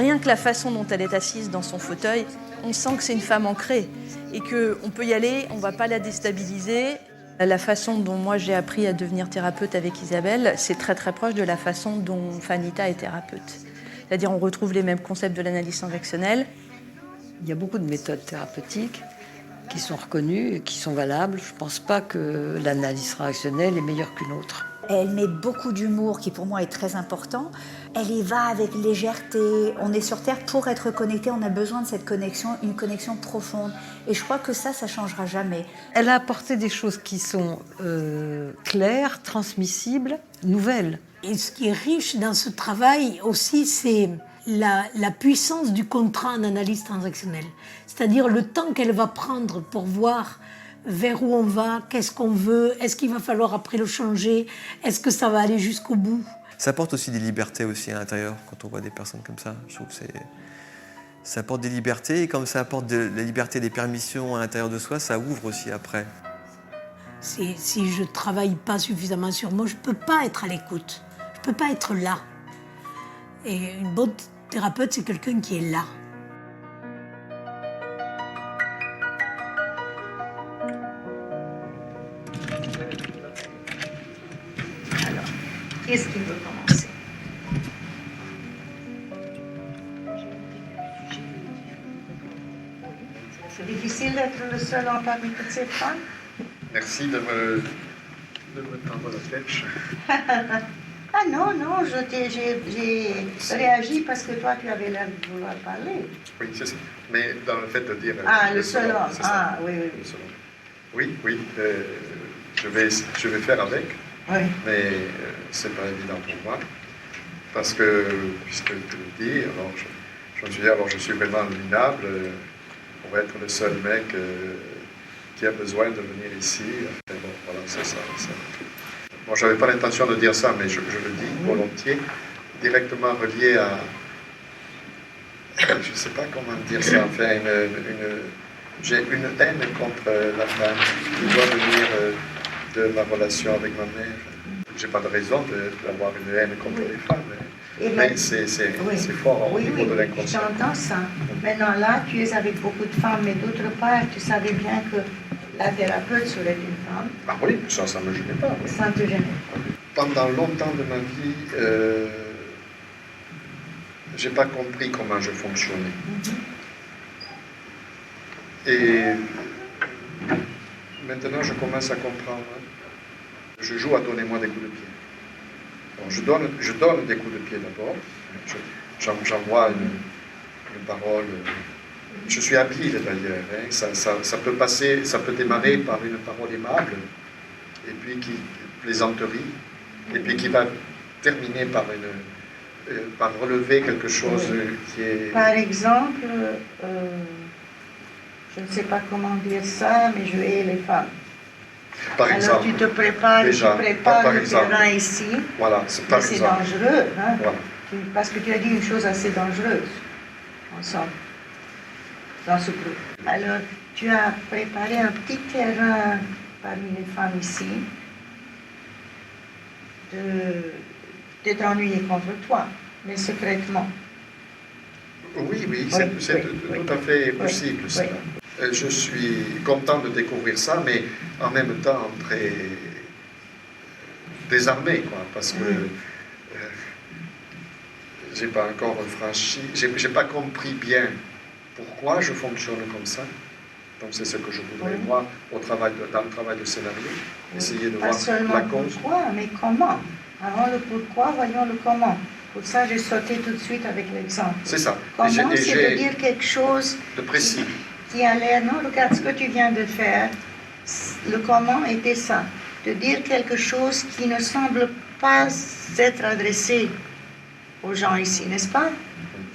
rien que la façon dont elle est assise dans son fauteuil, on sent que c'est une femme ancrée et qu'on peut y aller, on ne va pas la déstabiliser. La façon dont moi j'ai appris à devenir thérapeute avec Isabelle, c'est très très proche de la façon dont Fanita est thérapeute. C'est-à-dire on retrouve les mêmes concepts de l'analyse transactionnelle. Il y a beaucoup de méthodes thérapeutiques qui sont reconnues et qui sont valables. Je ne pense pas que l'analyse transactionnelle est meilleure qu'une autre. Elle met beaucoup d'humour, qui pour moi est très important. Elle y va avec légèreté. On est sur Terre pour être connecté, on a besoin de cette connexion, une connexion profonde. Et je crois que ça changera jamais. Elle a apporté des choses qui sont claires, transmissibles, nouvelles. Et ce qui est riche dans ce travail aussi, c'est la puissance du contrat en analyse transactionnelle. C'est-à-dire le temps qu'elle va prendre pour voir vers où on va, qu'est-ce qu'on veut, est-ce qu'il va falloir après le changer, est-ce que ça va aller jusqu'au bout. Ça apporte aussi des libertés aussi à l'intérieur quand on voit des personnes comme ça. Je trouve que ça apporte des libertés et comme ça apporte la liberté des permissions à l'intérieur de soi, ça ouvre aussi après. Si je ne travaille pas suffisamment sur moi, je ne peux pas être à l'écoute, je ne peux pas être là. Et une bonne thérapeute, c'est quelqu'un qui est là. Qu'est-ce qui veut commencer? C'est difficile d'être le seul homme parmi toutes ces femmes? Merci de me tendre la pêche. Ah non, j'ai réagi parce que toi, tu avais l'air de vouloir parler. Oui, c'est ça. Mais dans le fait de dire... Ah, le seul homme. Ah, oui. Oui, je vais faire avec. Oui. Mais c'est pas évident pour moi. Parce que, puisque tu le dis, alors je suis vraiment minable pour être le seul mec qui a besoin de venir ici. Enfin, bon, voilà, c'est ça. Bon, je n'avais pas l'intention de dire ça, mais je le dis volontiers, directement relié à... Je ne sais pas comment dire ça, enfin, j'ai une haine contre la femme qui doit venir de ma relation avec ma mère. Je n'ai pas de raison d'avoir une haine contre les femmes, mais c'est fort au niveau de l'inconscient. J'entends ça. Maintenant là, tu es avec beaucoup de femmes, mais d'autre part, tu savais bien que la thérapeute serait une femme. Ah oui, ça ne me gênait pas. Oui. Ça ne te gênait pas. Pendant longtemps de ma vie, je n'ai pas compris comment je fonctionnais. Et maintenant, je commence à comprendre. Je joue à donner-moi des coups de pied. Alors, je donne des coups de pied d'abord. J'envoie une parole. Je suis habile d'ailleurs. Hein. Ça peut passer, ça peut démarrer par une parole aimable, et puis plaisanterie, et puis qui va terminer par relever quelque chose qui est... Par exemple, je ne sais pas comment dire ça, mais je hais les femmes. Par exemple, alors tu te prépares, le terrain ici, voilà, c'est dangereux, hein, voilà. Parce que tu as dit une chose assez dangereuse, ensemble, dans ce groupe. Alors, tu as préparé un petit terrain parmi les femmes ici, de t'ennuyer contre toi, mais secrètement. Oui, c'est tout à fait possible, ça. Je suis content de découvrir ça, mais en même temps très désarmé, quoi, parce que j'ai pas encore franchi, j'ai pas compris bien pourquoi je fonctionne comme ça. Donc c'est ce que je voudrais voir dans le travail de scénario, essayer de voir la cause. Pourquoi, mais comment? Avant le pourquoi, voyons le comment. Pour ça, j'ai sauté tout de suite avec l'exemple. C'est ça. Comment, c'est de dire quelque chose de précis. Qui a l'air, non, regarde ce que tu viens de faire. Le comment était ça. De dire quelque chose qui ne semble pas être adressé aux gens ici, n'est-ce pas?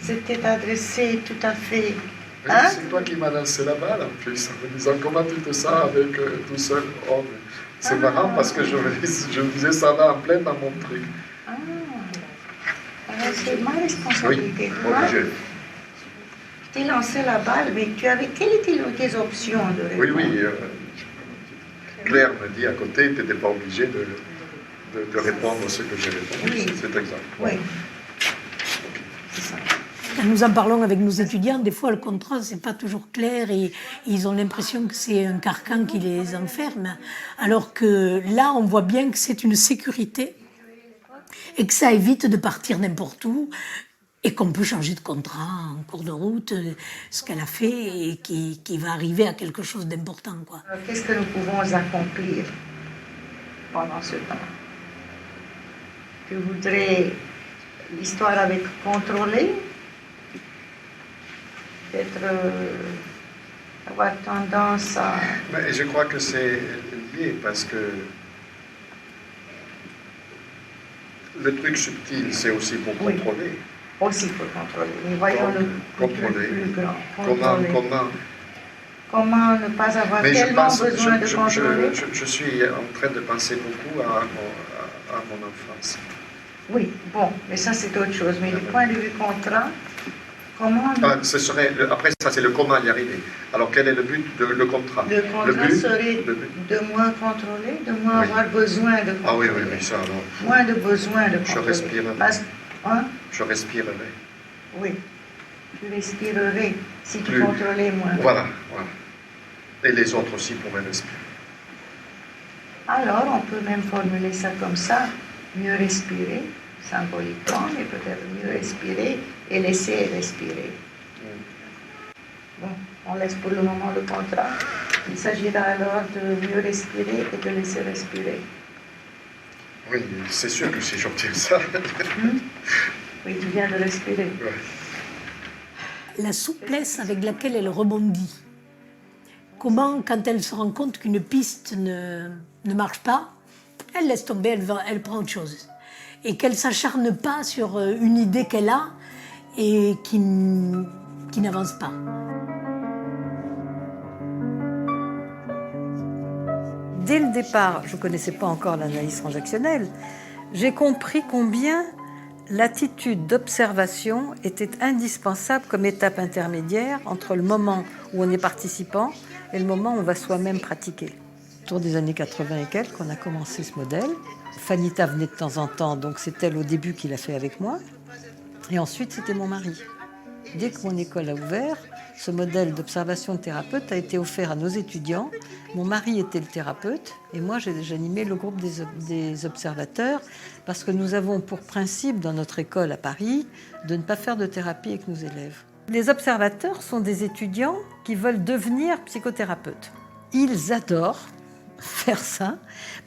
C'était adressé tout à fait... Hein? C'est toi qui m'as lancé la balle en plus, en me disant comment tu te sens avec tout seul. Oh, c'est marrant parce que je disais ça va en plein dans mon truc. C'est ma responsabilité. Oui, obligé. Je t'ai lancé la balle, mais quelles étaient tes options de répondre? Oui, Claire me dit à côté, tu n'étais pas obligé de répondre à ce que j'ai répondu. Oui. C'est exact. Oui. C'est ça. Quand nous en parlons avec nos étudiants, des fois le contrat c'est pas toujours clair et ils ont l'impression que c'est un carcan qui les enferme, alors que là on voit bien que c'est une sécurité et que ça évite de partir n'importe où et qu'on peut changer de contrat en cours de route, ce qu'elle a fait et qui va arriver à quelque chose d'important, quoi. Qu'est-ce que nous pouvons accomplir pendant ce temps? Tu voudrais l'histoire avec contrôlé, peut-être avoir tendance à... Mais je crois que c'est lié parce que le truc subtil, c'est aussi pour Oui. contrôler. Aussi pour contrôler. Mais voyons Donc, le contrôler. plus grand. Comment Comment ne pas avoir Mais je tellement pense, besoin de contrôler? je suis en train de penser beaucoup à mon enfance. Oui, bon, mais ça c'est autre chose. Mais du point de vue contrat, comment... Ce serait après ça, c'est le comment y arriver. Alors quel est le but de le contrat? Le contrat serait de moins contrôler, de moins avoir besoin de contrôler. Ah oui, oui, oui, ça alors. Moins de besoin de contrôler. Je respirerai. Hein? Je respirerai. Oui. Tu respirerais si tu Plus. contrôlais moins. Voilà, voilà. Et les autres aussi pourraient respirer. Alors, on peut même formuler ça comme ça. Mieux respirer, symboliquement, mais peut-être mieux respirer et laisser respirer. Bon, on laisse pour le moment le contrat. Il s'agira alors de mieux respirer et de laisser respirer. Oui, c'est sûr que si j'obtiens ça. Oui, tu viens de respirer. Ouais. La souplesse avec laquelle elle rebondit. Comment, quand elle se rend compte qu'une piste ne marche pas, elle laisse tomber, elle prend autre chose. Et qu'elle ne s'acharne pas sur une idée qu'elle a et qui n'avance pas. Dès le départ, je ne connaissais pas encore l'analyse transactionnelle, j'ai compris combien l'attitude d'observation était indispensable comme étape intermédiaire entre le moment où on est participant et le moment où on va soi-même pratiquer. Autour des années 80 et quelques, on a commencé ce modèle. Fanita venait de temps en temps, donc c'est elle au début qui l'a fait avec moi. Et ensuite, c'était mon mari. Dès que mon école a ouvert, ce modèle d'observation de thérapeute a été offert à nos étudiants. Mon mari était le thérapeute et moi, j'animais le groupe des observateurs parce que nous avons pour principe dans notre école à Paris de ne pas faire de thérapie avec nos élèves. Les observateurs sont des étudiants qui veulent devenir psychothérapeutes. Ils adorent faire ça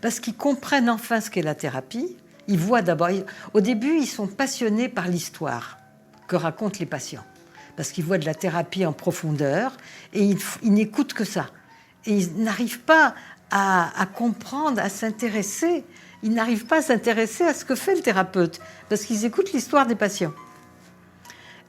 parce qu'ils comprennent enfin ce qu'est la thérapie. Ils voient d'abord, au début, ils sont passionnés par l'histoire que racontent les patients parce qu'ils voient de la thérapie en profondeur et ils n'écoutent que ça. Et ils n'arrivent pas à comprendre, à s'intéresser. Ils n'arrivent pas à s'intéresser à ce que fait le thérapeute parce qu'ils écoutent l'histoire des patients.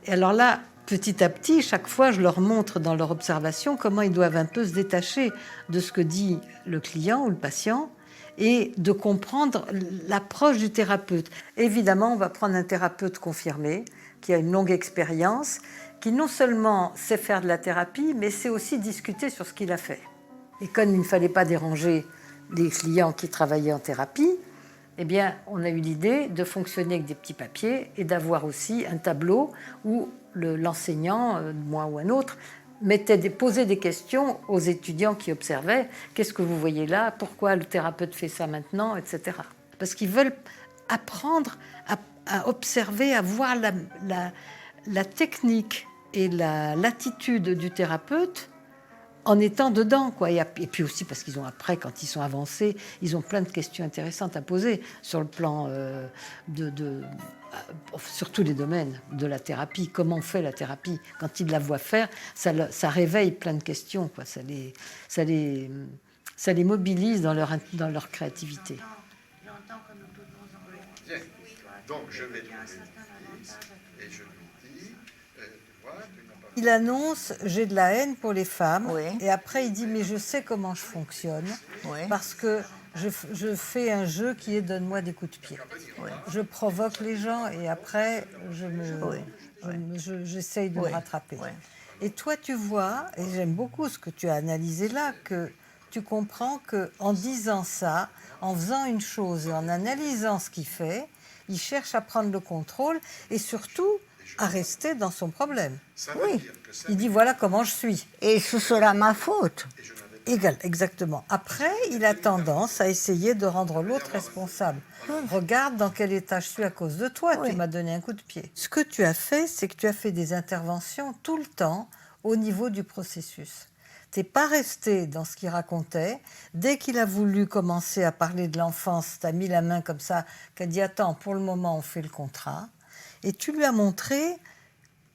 Et alors là, petit à petit, chaque fois, je leur montre dans leur observation comment ils doivent un peu se détacher de ce que dit le client ou le patient et de comprendre l'approche du thérapeute. Évidemment, on va prendre un thérapeute confirmé, qui a une longue expérience, qui non seulement sait faire de la thérapie, mais sait aussi discuter sur ce qu'il a fait. Et comme il ne fallait pas déranger les clients qui travaillaient en thérapie, eh bien, on a eu l'idée de fonctionner avec des petits papiers et d'avoir aussi un tableau où l'enseignant, moi ou un autre, posait des questions aux étudiants qui observaient. Qu'est-ce que vous voyez là? Pourquoi le thérapeute fait ça maintenant? Etc. Parce qu'ils veulent apprendre à observer, à voir la technique et l'attitude du thérapeute en étant dedans, quoi. Et puis aussi parce qu'ils ont après, quand ils sont avancés, ils ont plein de questions intéressantes à poser sur le plan sur tous les domaines de la thérapie. Comment on fait la thérapie? Quand ils la voient faire, ça réveille plein de questions, quoi. Ça les mobilise dans leur créativité. Donc je vais lui et je lui dis, tu vois, tu n'as pas... Il annonce « j'ai de la haine pour les femmes Oui. et après il dit « mais je sais comment je fonctionne Oui. parce que je fais un jeu qui est donne-moi des coups de pied. Oui. Je provoque les gens et après Oui. j'essaye de Oui. me rattraper. Oui. Et toi tu vois, et j'aime beaucoup ce que tu as analysé là, que tu comprends qu'en disant ça, en faisant une chose et en analysant ce qu'il fait, il cherche à prendre le contrôle et surtout, à rester dans son problème. Ça veut Oui. dire que ça Il dit voilà comment je suis. Et ce sera ma faute. Égal, exactement. Après, il a tendance à essayer de rendre l'autre responsable. Regarde dans quel état je suis à cause de toi, Oui. tu m'as donné un coup de pied. Ce que tu as fait, c'est que tu as fait des interventions tout le temps au niveau du processus. Tu n'es pas resté dans ce qu'il racontait. Dès qu'il a voulu commencer à parler de l'enfance, tu as mis la main comme ça, tu as dit attends, pour le moment, on fait le contrat. Et tu lui as montré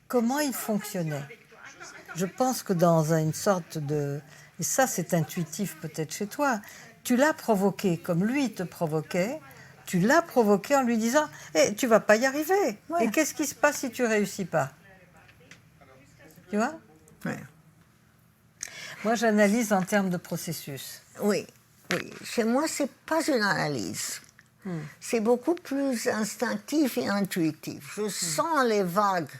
comment il fonctionnait. Je pense que dans une sorte de... Et ça, c'est intuitif peut-être chez toi. Tu l'as provoqué comme lui te provoquait. Tu l'as provoqué en lui disant « tu vas pas y arriver. Ouais. Et qu'est-ce qui se passe si tu réussis pas ?» Tu vois? Ouais. Moi, j'analyse en termes de processus. Oui, oui. Chez moi, c'est pas une analyse. C'est beaucoup plus instinctif et intuitif. Je sens les vagues.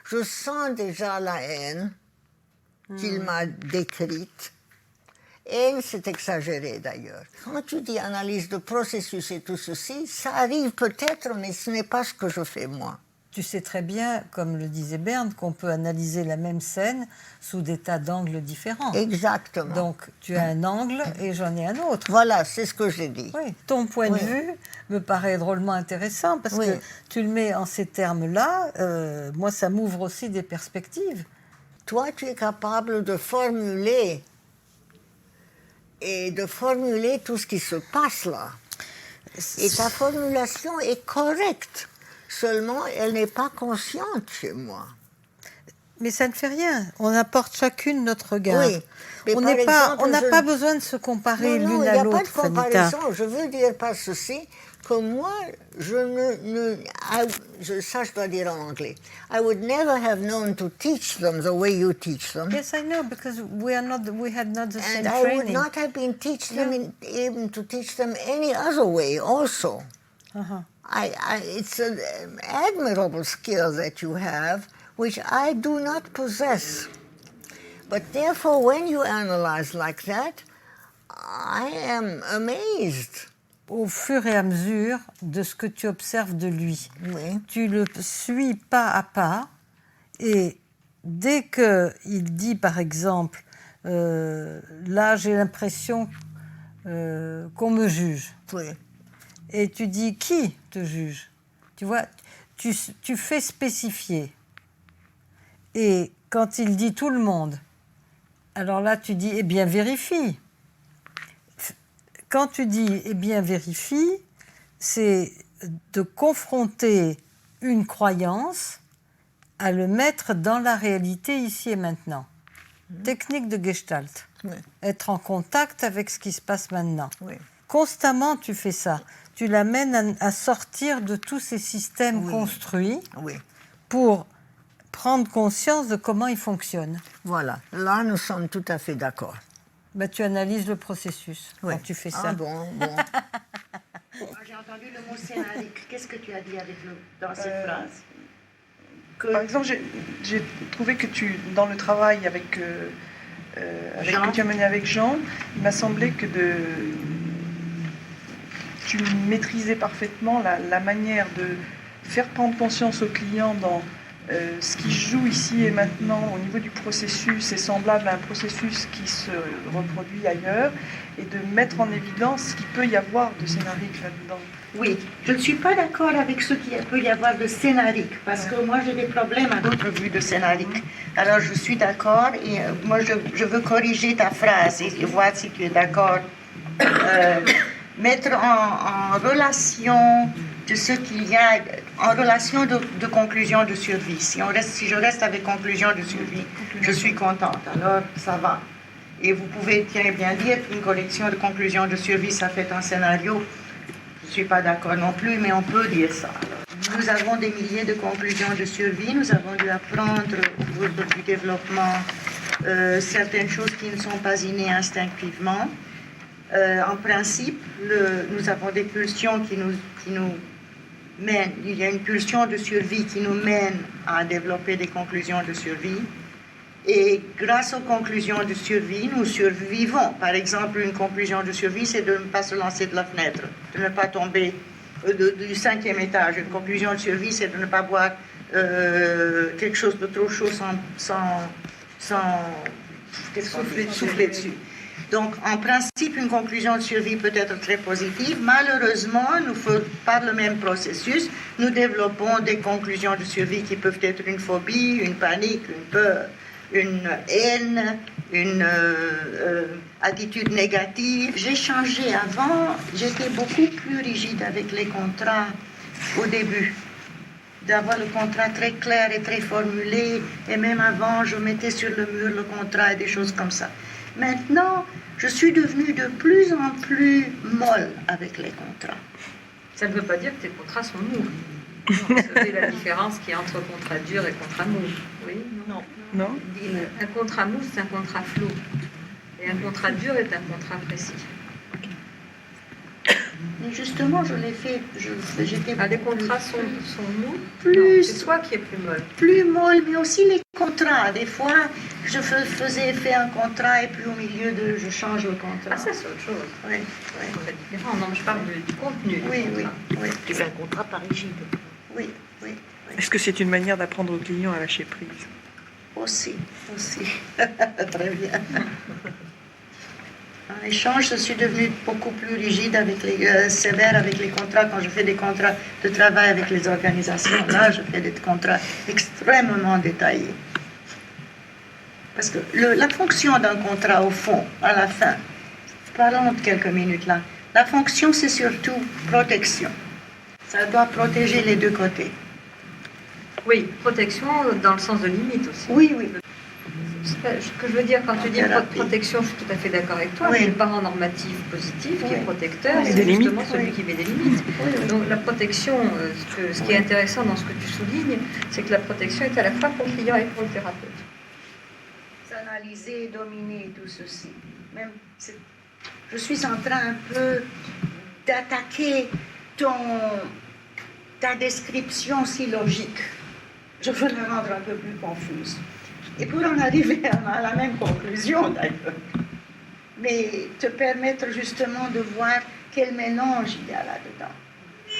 Je sens déjà la haine qu'il m'a décrite. Haine, c'est exagéré d'ailleurs. Quand tu dis analyse de processus et tout ceci, ça arrive peut-être, mais ce n'est pas ce que je fais moi. Tu sais très bien, comme le disait Berne, qu'on peut analyser la même scène sous des tas d'angles différents. Exactement. Donc, tu as un angle et j'en ai un autre. Voilà, c'est ce que j'ai dit. Oui, ton point de Oui. vue me paraît drôlement intéressant parce Oui. que tu le mets en ces termes-là. Moi, ça m'ouvre aussi des perspectives. Toi, tu es capable de formuler et de formuler tout ce qui se passe là. Et ta formulation est correcte. Seulement, elle n'est pas consciente chez moi. Mais ça ne fait rien. On apporte chacune notre regard. Oui. Mais On par n'est pas, exemple, on n'a je- pas besoin de se comparer Non, l'une il n'y à a pas l'autre, de Fanita. comparaison. Je veux dire par ceci que moi, ça je dois dire en anglais. I would never have known to teach them the way you teach them. Yes, I know, because we had not the same And I would training. not have been able to teach them any other way also. Uh-huh. It's an admirable skill that you have, which I do not possess. But therefore, when you analyze like that, I am amazed. Au fur et à mesure de ce que tu observes de lui. Oui. Tu le suis pas à pas et dès qu'il dit, par exemple, là j'ai l'impression qu'on me juge, Oui. et tu dis qui te juge, tu vois, tu fais spécifier. Et quand il dit tout le monde, alors là tu dis, eh bien vérifie. Quand tu dis, eh bien, vérifie, c'est de confronter une croyance à le mettre dans la réalité ici et maintenant. Technique de Gestalt. Oui. Être en contact avec ce qui se passe maintenant. Oui. Constamment, tu fais ça. Tu l'amènes à sortir de tous ces systèmes construits Oui. pour prendre conscience de comment ils fonctionnent. Voilà. Là, nous sommes tout à fait d'accord. Ben, tu analyses le processus Oui. quand tu fais ça. Ah bon, bon. J'ai entendu le mot scénarique. Qu'est-ce que tu as dit dans cette phrase? Par exemple, j'ai trouvé que dans le travail avec Jean. que tu as mené avec Jean, il m'a semblé que tu maîtrisais parfaitement la manière de faire prendre conscience au client dans ce qui se joue ici et maintenant au niveau du processus est semblable à un processus qui se reproduit ailleurs et de mettre en évidence ce qu'il peut y avoir de scénarique là-dedans. Oui, je ne suis pas d'accord avec ce qu'il peut y avoir de scénarique, parce que moi j'ai des problèmes à d'autres vues de scénarique. Alors je suis d'accord et moi je veux corriger ta phrase et voir si tu es d'accord. Mettre en relation de ce qu'il y a, en relation de conclusion de survie. Si je reste avec conclusion de survie, je suis contente, alors ça va. Et vous pouvez bien dire qu'une collection de conclusions de survie, ça fait un scénario. Je ne suis pas d'accord non plus, mais on peut dire ça. Nous avons des milliers de conclusions de survie. Nous avons dû apprendre au cours du développement certaines choses qui ne sont pas innées instinctivement. En principe, nous avons des pulsions qui nous mènent. Il y a une pulsion de survie qui nous mène à développer des conclusions de survie. Et grâce aux conclusions de survie, nous survivons. Par exemple, une conclusion de survie, c'est de ne pas se lancer de la fenêtre, de ne pas tomber du 5e étage. Une conclusion de survie, c'est de ne pas boire quelque chose de trop chaud sans souffler dessus. Donc, en principe, une conclusion de survie peut être très positive. Malheureusement, par le même processus, nous développons des conclusions de survie qui peuvent être une phobie, une panique, une peur, une haine, une attitude négative. J'ai changé avant, j'étais beaucoup plus rigide avec les contrats au début. D'avoir le contrat très clair et très formulé, et même avant, je mettais sur le mur le contrat et des choses comme ça. Maintenant, je suis devenue de plus en plus molle avec les contrats. Ça ne veut pas dire que tes contrats sont mous. C'est la différence qu'il y a entre contrat dur et contrat mou. Oui, non. Non. Un contrat mou, c'est un contrat flou. Et un contrat dur est un contrat précis. Mais justement, je l'ai fait. J'étais les contrats sont mous. Plus. C'est toi qui es plus molle. Plus molle, mais aussi les contrats. Des fois, je faisais faire un contrat et puis au milieu je change le contrat. Ah, ça, c'est autre chose. Oui, C'est différent. Non, mais je parle du contenu. Oui. Tu fais un contrat pas rigide. Oui. Est-ce que c'est une manière d'apprendre au client à lâcher prise? Aussi. Très bien. En échange, je suis devenue beaucoup plus rigide, sévère avec les contrats. Quand je fais des contrats de travail avec les organisations, là, je fais des contrats extrêmement détaillés. Parce que la fonction d'un contrat, au fond, à la fin, parlons de quelques minutes là, la fonction, c'est surtout protection. Ça doit protéger les deux côtés. Oui, protection dans le sens de limite aussi. Oui. Ce que je veux dire, quand tu dis protection, je suis tout à fait d'accord avec toi. Oui. C'est le parent normatif positif qui est protecteur, Et c'est des limites. justement celui qui met des limites. Donc la protection, ce qui est intéressant dans ce que tu soulignes, c'est que la protection est à la fois pour le client et pour le thérapeute. Analyser, dominer tout ceci. Je suis en train un peu d'attaquer ta description si logique. Je veux la rendre un peu plus confuse. Et pour en arriver à la même conclusion d'ailleurs. Mais te permettre justement de voir quel mélange il y a là-dedans.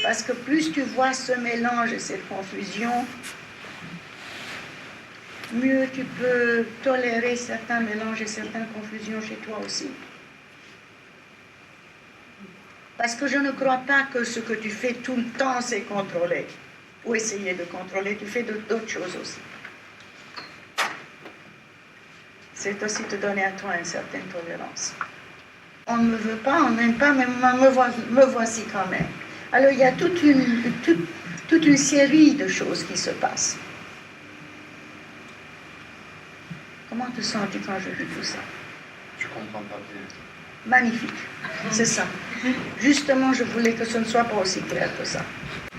Parce que plus tu vois ce mélange et cette confusion, mieux tu peux tolérer certains mélanges et certaines confusions chez toi aussi. Parce que je ne crois pas que ce que tu fais tout le temps, c'est contrôler. Ou essayer de contrôler, tu fais d'autres choses aussi. C'est aussi te donner à toi une certaine tolérance. On ne me veut pas, on n'aime pas, mais me voici quand même. Alors il y a toute une série de choses qui se passent. Comment te sens-tu quand je dis tout ça? Je comprends pas bien. Magnifique, c'est ça. Justement, je voulais que ce ne soit pas aussi clair que ça.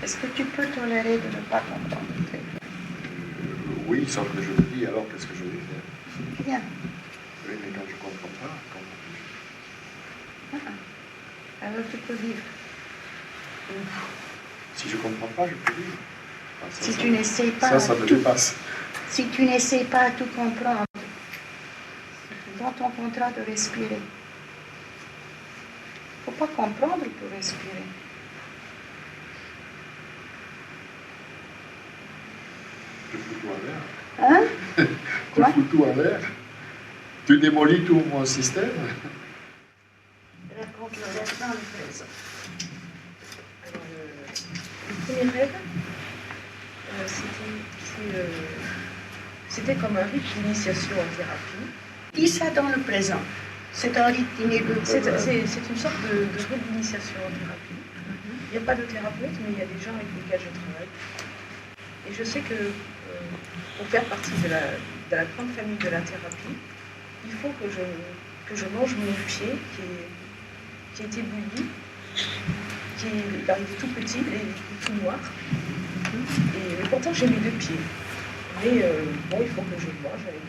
Est-ce que tu peux tolérer de ne pas comprendre très bien? Oui, sauf que je le dis, alors qu'est-ce que je vais faire? Bien. Oui, mais quand je ne comprends pas, comment puis-je? Alors tu peux vivre. Si je ne comprends pas, je peux vivre. Ah, ça, Si ça tu me- n'essayes pas Ça me tout, dépasse. si tu n'essayes pas à tout comprendre, dans ton contrat de respirer. Il ne faut pas comprendre pour respirer. Tu fous tout en l'air. Hein? Tu Quoi? fous tout en l'air. Tu démolis tout mon système. Raconte le reste dans le présent. Alors, le premier rêve, c'était comme un rite d'initiation en thérapie. Dis ça dans le présent. C'est un rite C'est une sorte de rite d'initiation en thérapie. Il n'y a pas de thérapeute, mais il y a des gens avec lesquels je travaille. Et je sais que pour faire partie de la grande famille de la thérapie, il faut que je mange mon pied qui a été bouilli, qui est arrivé tout petit et tout noir. Mais pourtant j'ai mes deux pieds. Mais il faut que je le mange avec,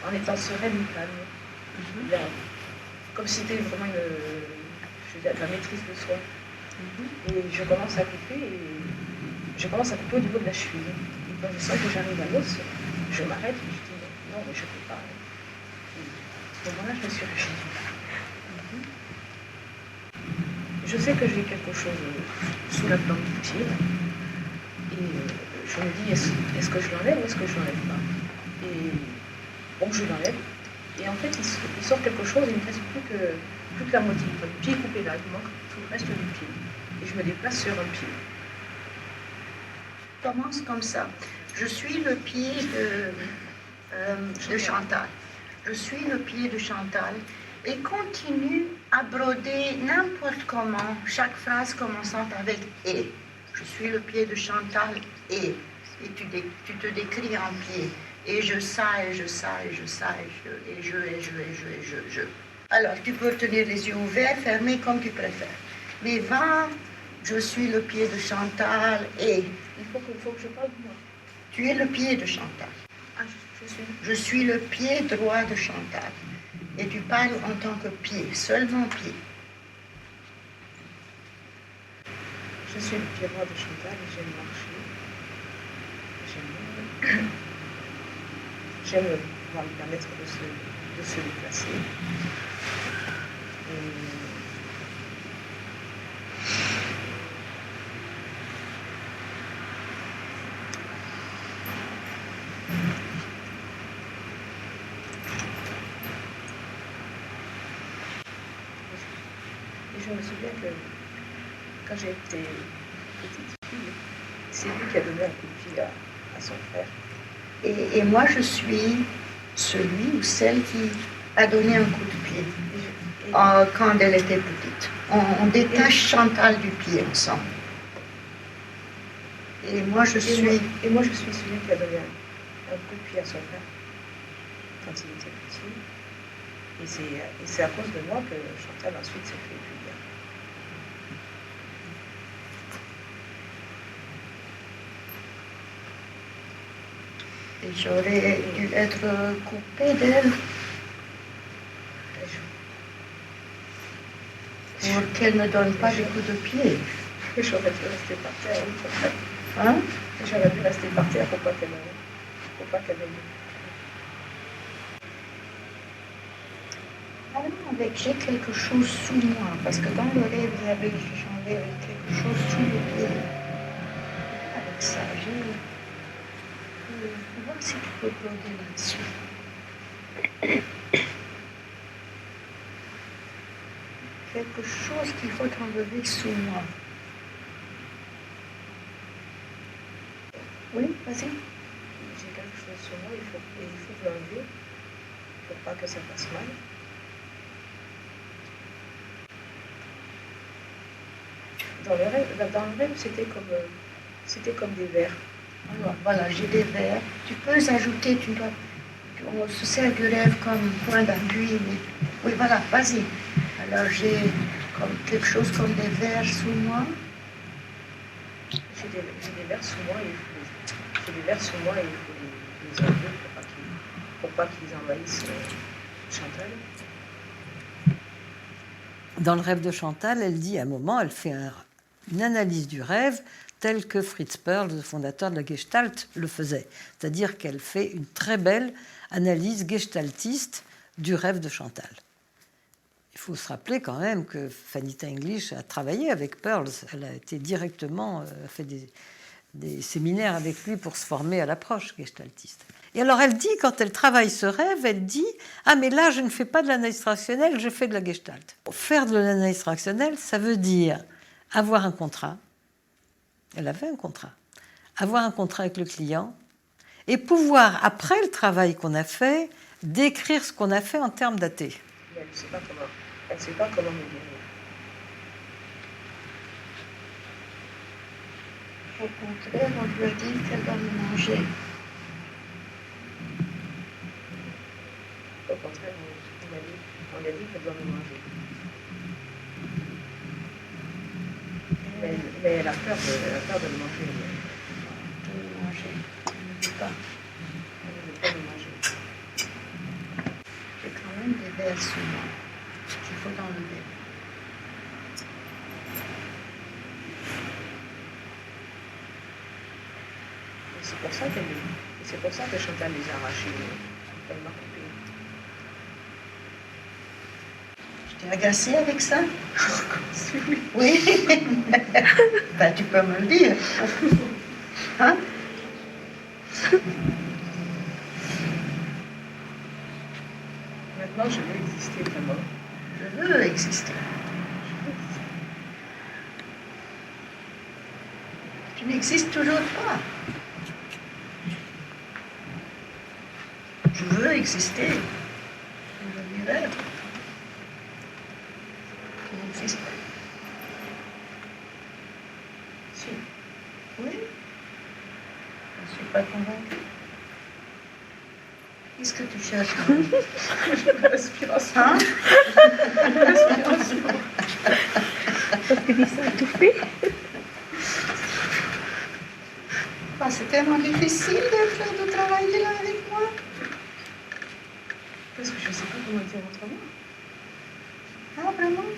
en étant sereine et calme. Comme si c'était vraiment de la maîtrise de soi. Et je commence à couper au niveau de la cheville. Et quand je sens que j'arrive à l'os, je m'arrête et je dis non, mais je ne peux pas. Et à ce moment-là, je me suis lâchée. je sais que j'ai quelque chose sous la plante du pied. Et je me dis, est-ce que je l'enlève ou est-ce que je l'enlève pas? Et bon, je l'enlève. Et en fait, il sort quelque chose, il ne me reste plus que la moitié. Le pied est coupé là, il me manque tout le reste du pied. Et je me déplace sur un pied. Commence comme ça. Je suis le pied de Chantal. Je suis le pied de Chantal et continue à broder n'importe comment, chaque phrase commençant avec « et ». Je suis le pied de Chantal et tu te décris en pied. Et je ça, et je ça, et je ça, et je. Alors, tu peux tenir les yeux ouverts, fermés, comme tu préfères. Mais va, je suis le pied de Chantal et... Il faut que je parle de moi. Tu es le pied de Chantal. Ah, Je suis le pied droit de Chantal. Et tu parles en tant que pied, seulement pied. Je suis le pied droit de Chantal et j'aime marcher. J'aime pouvoir lui permettre de se déplacer. Et je me souviens que quand j'ai été petite fille, c'est lui qui a donné un coup de pied à son frère. Et moi, je suis celui ou celle qui a donné un coup de pied quand elle était petite. On détache Chantal du pied ensemble. Et moi, je suis celui qui a donné un coup de pied à son frère quand il était petit. Et c'est à cause de moi que Chantal ensuite s'est fait étudier. Et j'aurais dû être coupée d'elle pour qu'elle ne donne pas des coups de pied. J'aurais dû rester par terre. Hein? J'aurais dû rester par terre pour pas qu'elle me... Avec j'ai quelque chose sous moi, parce que dans le rêve, j'en ai quelque chose sous le pied. Avec ça, je vais voir si tu peux broder là-dessus. Quelque chose qu'il faut enlever sous moi. Oui, vas-y. J'ai quelque chose sous moi, il faut l'enlever pour pas que ça fasse mal. Dans le rêve, c'était comme des vers. Alors, voilà, j'ai des vers. Tu peux ajouter, on se sert du rêve comme point d'appui. Mais... Oui, voilà, vas-y. Alors, j'ai quelque chose comme des vers sous moi. J'ai des vers sous moi et il faut les enlever pour pas qu'ils envahissent Chantal. Dans le rêve de Chantal, elle dit à un moment, elle fait une analyse du rêve telle que Fritz Perls, le fondateur de la Gestalt, le faisait. C'est-à-dire qu'elle fait une très belle analyse gestaltiste du rêve de Chantal. Il faut se rappeler quand même que Fanita English a travaillé avec Perls. Elle a été directement, fait des séminaires avec lui pour se former à l'approche gestaltiste. Et alors elle dit, quand elle travaille ce rêve, elle dit « Ah mais là, je ne fais pas de l'analyse rationnelle, je fais de la gestalt ». Faire de l'analyse rationnelle, ça veut dire avoir un contrat. Elle avait un contrat. Avoir un contrat avec le client et pouvoir, après le travail qu'on a fait, décrire ce qu'on a fait en termes d'AT. Elle ne sait pas comment me guérir. Au contraire, on lui a dit qu'elle doit me manger. Au contraire, on lui a dit qu'elle doit me manger. Mais elle a peur de le manger. De me manger. Elle ne veut pas. Elle ne veut pas me manger. J'ai quand même des vers sous moi qu'il faut enlever. C'est pour ça que Chantal les a arrachés. Elle m'a coupé. Tu es agacée avec ça? Oui. Oui. Ben, tu peux me le dire. Hein? Maintenant, je veux exister vraiment. Je veux exister. Tu n'existes toujours pas. Je veux exister. Je dirais. Tu n'existes pas. Si. Oui. Je ne suis pas convaincue. Qu'est-ce que tu cherches? L'aspiration. Hein? L'aspiration. Parce que dis ça tout fait. Ah, c'est tellement difficile de travailler là avec moi. Parce que je ne sais pas comment dire autrement. Ah, vraiment?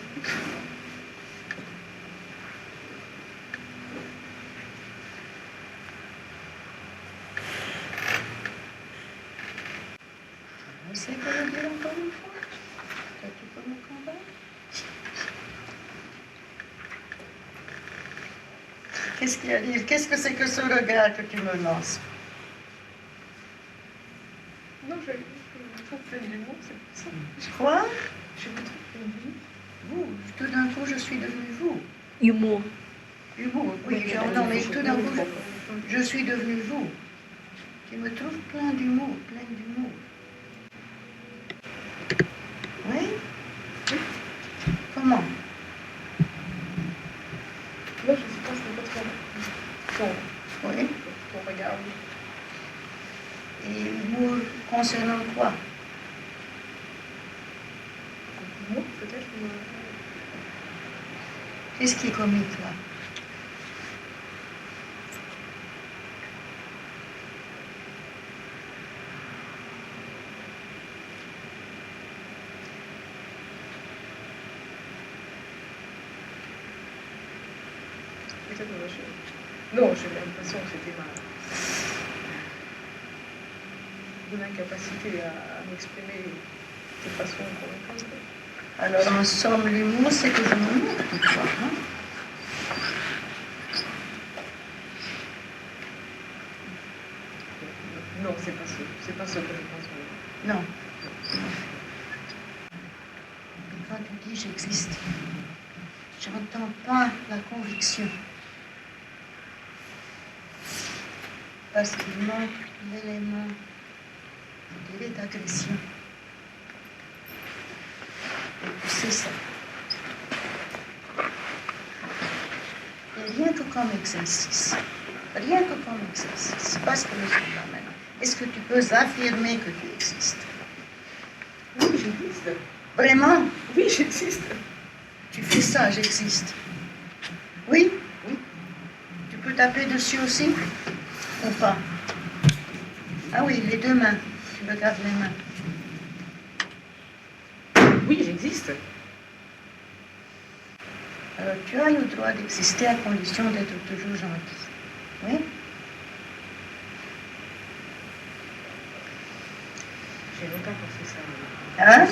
Essaye de le dire encore une fois. Peut-être tu peux me convaincre. Qu'est-ce qu'il y a à dire? Qu'est-ce que c'est que ce regard que tu me lances? Non, je me trouve pleine d'humour, c'est pour ça. Quoi? Je me trouve pleine d'humour. Vous, tout d'un coup, je suis devenue vous. Humour. Humour, oui, non, mais tout d'un coup, je suis devenue vous. Tu me trouves plein d'humour, pleine d'humour. Oui? Comment? Là, je ne sais pas, c'est pas trop Oui. ton regard. Et humour concernant quoi? Moi, peut-être. Qu'est-ce qui est comique là? Peut-être non, j'ai l'impression que c'était mon incapacité à m'exprimer de façon convaincante. Alors en somme, l'humour, c'est que je me moque de toi, hein? Non, c'est pas ce que je pense. Non. Quand tu dis j'existe, j'entends pas la conviction. Parce qu'il manque l'élément, je dirais, d'agression. Et puis c'est ça. Et rien que comme exercice, parce que nous sommes là maintenant, est-ce que tu peux affirmer que tu existes? Oui, j'existe. Vraiment? Oui, j'existe. Tu fais ça, j'existe. Oui? Oui. Tu peux taper dessus aussi? Ou pas? Ah oui, les deux mains. Tu regardes les mains. Oui, j'existe. Alors tu as le droit d'exister à condition d'être toujours gentil. Oui? J'ai longtemps pensé ça. Hein?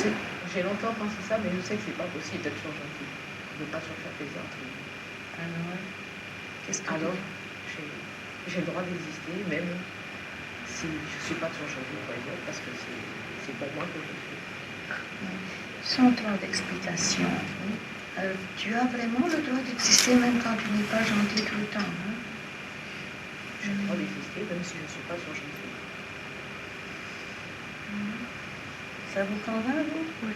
J'ai longtemps pensé ça, mais je sais que c'est pas possible d'être toujours gentil. De ne pas toujours faire plaisir à tout le monde. Alors, qu'est-ce que Alors, j'ai le droit d'exister, même si je ne suis pas toujours gentille pour les autres, parce que c'est pour moi que je le fais. sans trop d'explications. Alors, tu as vraiment le droit d'exister même quand tu n'es pas gentil tout le temps. Hein? J'ai le droit d'exister, même si je ne suis pas toujours gentille. Ça vous convainc, vous? Oui.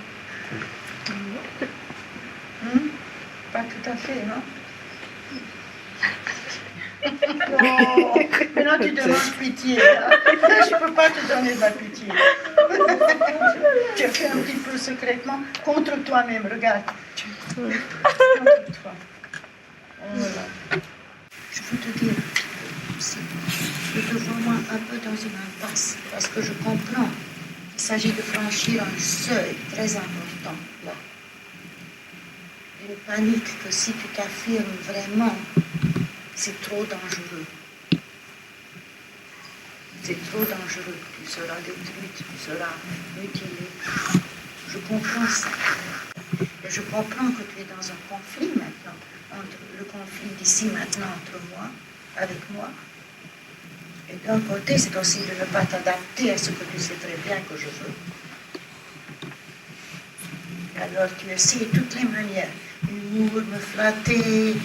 Pas tout à fait, non? Non, maintenant tu demandes pitié. Hein? Je ne peux pas te donner de la pitié. Tu as fait un petit peu secrètement contre toi-même, regarde. Contre toi. Voilà. Je veux te dire aussi, je suis devant moi un peu dans une impasse, parce que je comprends qu'il s'agit de franchir un seuil très important, là. Une panique que si tu t'affirmes vraiment, c'est trop dangereux. C'est trop dangereux. Tu seras détruite, tu seras mutilée. Je comprends ça. Et je comprends que tu es dans un conflit maintenant, entre le conflit d'ici maintenant entre moi, avec moi. Et d'un côté, c'est aussi de ne pas t'adapter à ce que tu sais très bien que je veux. Et alors tu essaies de toutes les manières, humour, me flatter,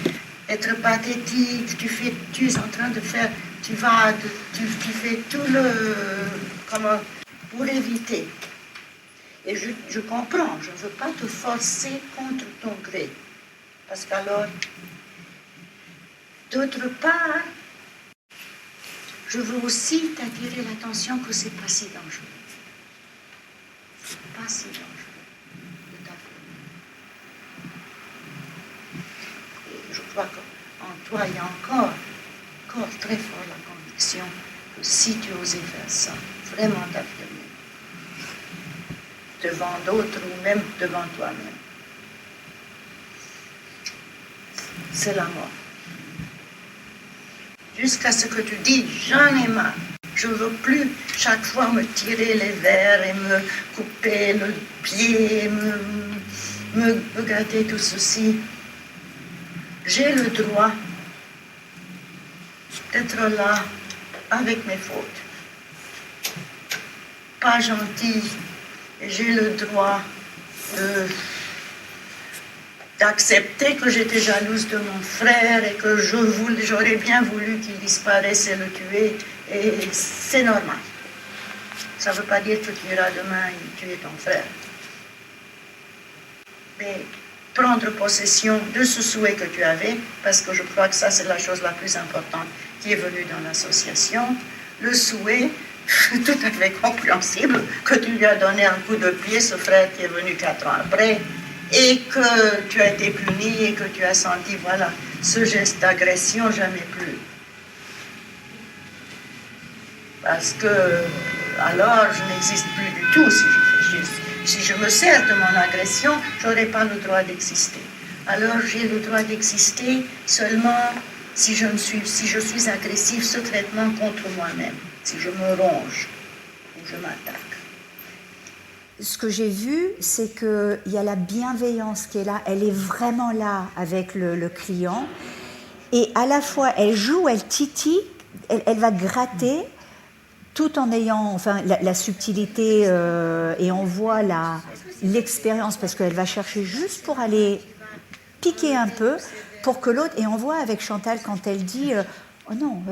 être pathétique, tu es en train de faire, tu fais tout comment, pour éviter. Et je comprends, je ne veux pas te forcer contre ton gré. Parce qu'alors, d'autre part, je veux aussi t'attirer l'attention que c'est pas si dangereux. C'est pas si dangereux de t'affirmer. Et je crois qu'en toi, il y a encore très fort la conviction que si tu osais faire ça, vraiment t'affirmer, devant d'autres ou même devant toi-même, c'est la mort. Jusqu'à ce que tu dis, j'en ai marre. Je ne veux plus chaque fois me tirer les verres et me couper le pied, me gâter tout ceci. J'ai le droit d'être là avec mes fautes. Pas gentil. Et j'ai le droit d'accepter que j'étais jalouse de mon frère et que j'aurais bien voulu qu'il disparaisse et le tuer. Et c'est normal. Ça ne veut pas dire que tu iras demain et tuer ton frère. Mais prendre possession de ce souhait que tu avais, parce que je crois que ça c'est la chose la plus importante qui est venue dans l'association, le souhait tout à fait compréhensible que tu lui as donné un coup de pied, ce frère qui est venu 4 ans après, et que tu as été puni et que tu as senti, voilà, ce geste d'agression jamais plus. Parce que, alors, je n'existe plus du tout. Si je me sers de mon agression, je n'aurai pas le droit d'exister. Alors, j'ai le droit d'exister seulement si je suis agressif, ce traitement contre moi-même, si je me ronge ou je m'attaque. Ce que j'ai vu, c'est qu'il y a la bienveillance qui est là, elle est vraiment là avec le client. Et à la fois, elle joue, elle titille, elle va gratter, tout en ayant enfin, la subtilité, et on voit l'expérience, parce qu'elle va chercher juste pour aller piquer un peu, pour que l'autre... Et on voit avec Chantal, quand elle dit « Oh non !»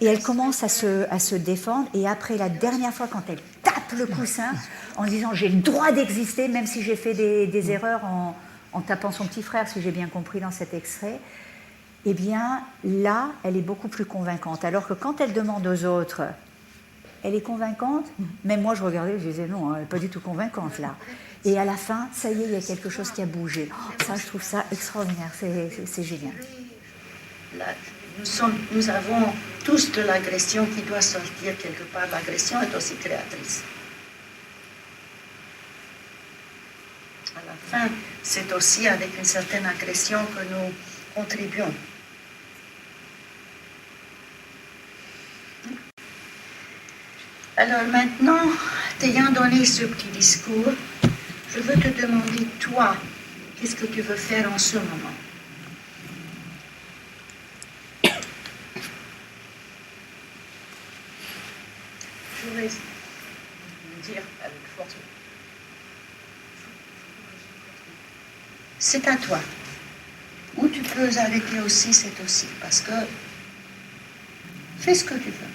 et elle commence à se défendre. Et après, la dernière fois, quand elle tape le coussin, en disant « J'ai le droit d'exister, même si j'ai fait des erreurs en tapant son petit frère, si j'ai bien compris dans cet extrait », eh bien, là, elle est beaucoup plus convaincante. Alors que quand elle demande aux autres, elle est convaincante. Même moi, je regardais, je disais non, elle n'est pas du tout convaincante, là. Et à la fin, ça y est, il y a quelque chose qui a bougé. Oh, ça, je trouve ça extraordinaire, c'est génial. Là, nous avons tous de l'agression qui doit sortir quelque part. L'agression est aussi créatrice. À la fin, c'est aussi avec une certaine agression que nous contribuons. Alors maintenant, t'ayant donné ce petit discours, je veux te demander, toi, qu'est-ce que tu veux faire en ce moment? Je voudrais le dire avec force. C'est à toi. Ou tu peux arrêter aussi, c'est aussi, parce que fais ce que tu veux.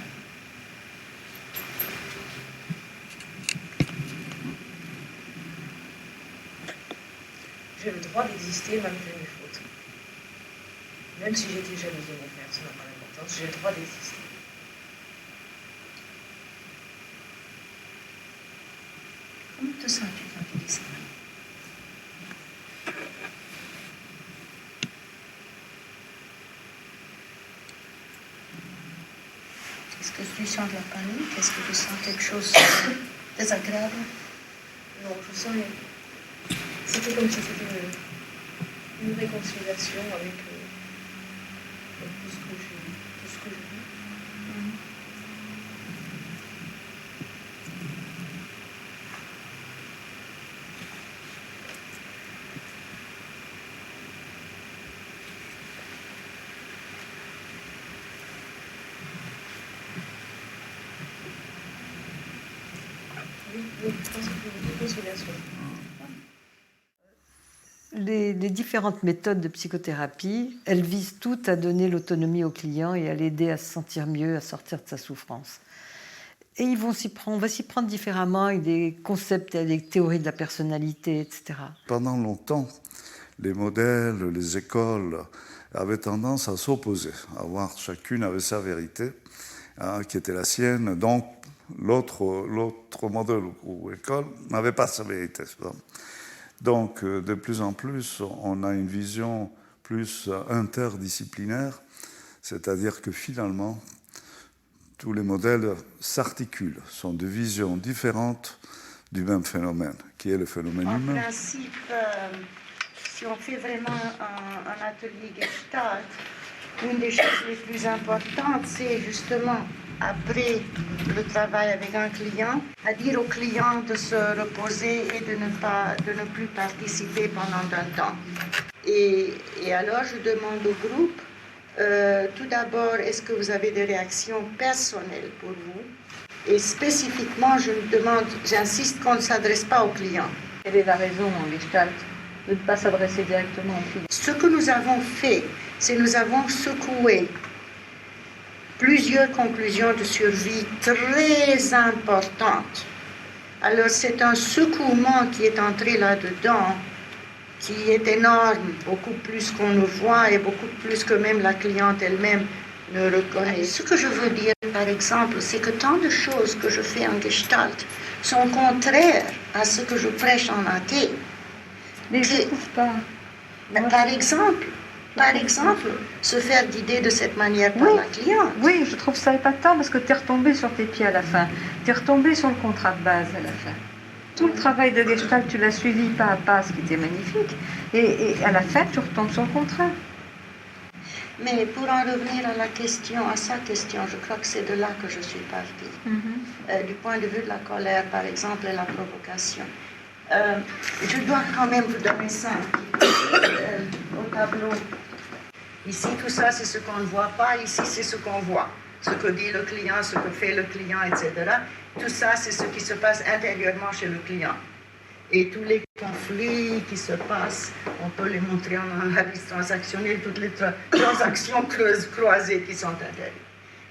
J'ai le droit d'exister malgré mes fautes. Même si j'étais jalouse de mon frère, ça n'a pas d'importance, j'ai le droit d'exister. Comment te sens-tu quand tu dis ça? Est-ce que tu sens de la panique? Est-ce que tu sens quelque chose de désagréable? Non, je sens rien. C'était comme si c'était une réconciliation avec tout ce que je vis. de conciliation. Les différentes méthodes de psychothérapie, elles visent toutes à donner l'autonomie au client et à l'aider à se sentir mieux, à sortir de sa souffrance. Et on va s'y prendre différemment avec des concepts et des théories de la personnalité, etc. Pendant longtemps, les modèles, les écoles avaient tendance à s'opposer, chacune avait sa vérité, qui était la sienne, donc l'autre modèle ou école n'avait pas sa vérité. Donc, de plus en plus, on a une vision plus interdisciplinaire, c'est-à-dire que finalement, tous les modèles s'articulent, sont de visions différentes du même phénomène, qui est le phénomène humain. En principe, si on fait vraiment un atelier Gestalt, une des choses les plus importantes, c'est justement, après le travail avec un client, à dire au client de se reposer et de ne plus participer pendant un temps. Et alors, je demande au groupe, tout d'abord, est-ce que vous avez des réactions personnelles pour vous? Et spécifiquement, j'insiste qu'on ne s'adresse pas au client. Quelle est la raison en Gestalt de ne pas s'adresser directement au client? Ce que nous avons fait, c'est nous avons secoué plusieurs conclusions de survie très importantes. Alors c'est un secouement qui est entré là-dedans, qui est énorme, beaucoup plus qu'on ne voit et beaucoup plus que même la cliente elle-même ne reconnaît. Ce que je veux dire, par exemple, c'est que tant de choses que je fais en Gestalt sont contraires à ce que je prêche en AT. Mais je ne trouve pas. Par exemple, se faire guider de cette manière par la cliente. Oui, je trouve ça épatant parce que tu es retombé sur tes pieds à la fin. Tu es retombé sur le contrat de base à la fin. Tout le travail de Gestalt, tu l'as suivi pas à pas, ce qui était magnifique. Et à la fin, tu retombes sur le contrat. Mais pour en revenir à sa question, je crois que c'est de là que je suis partie. Du point de vue de la colère, par exemple, et la provocation. Je dois quand même vous donner ça au tableau. Ici, tout ça, c'est ce qu'on ne voit pas. Ici, c'est ce qu'on voit. Ce que dit le client, ce que fait le client, etc. Tout ça, c'est ce qui se passe intérieurement chez le client. Et tous les conflits qui se passent, on peut les montrer en analyse transactionnelle, toutes les transactions croisées qui sont intérieures.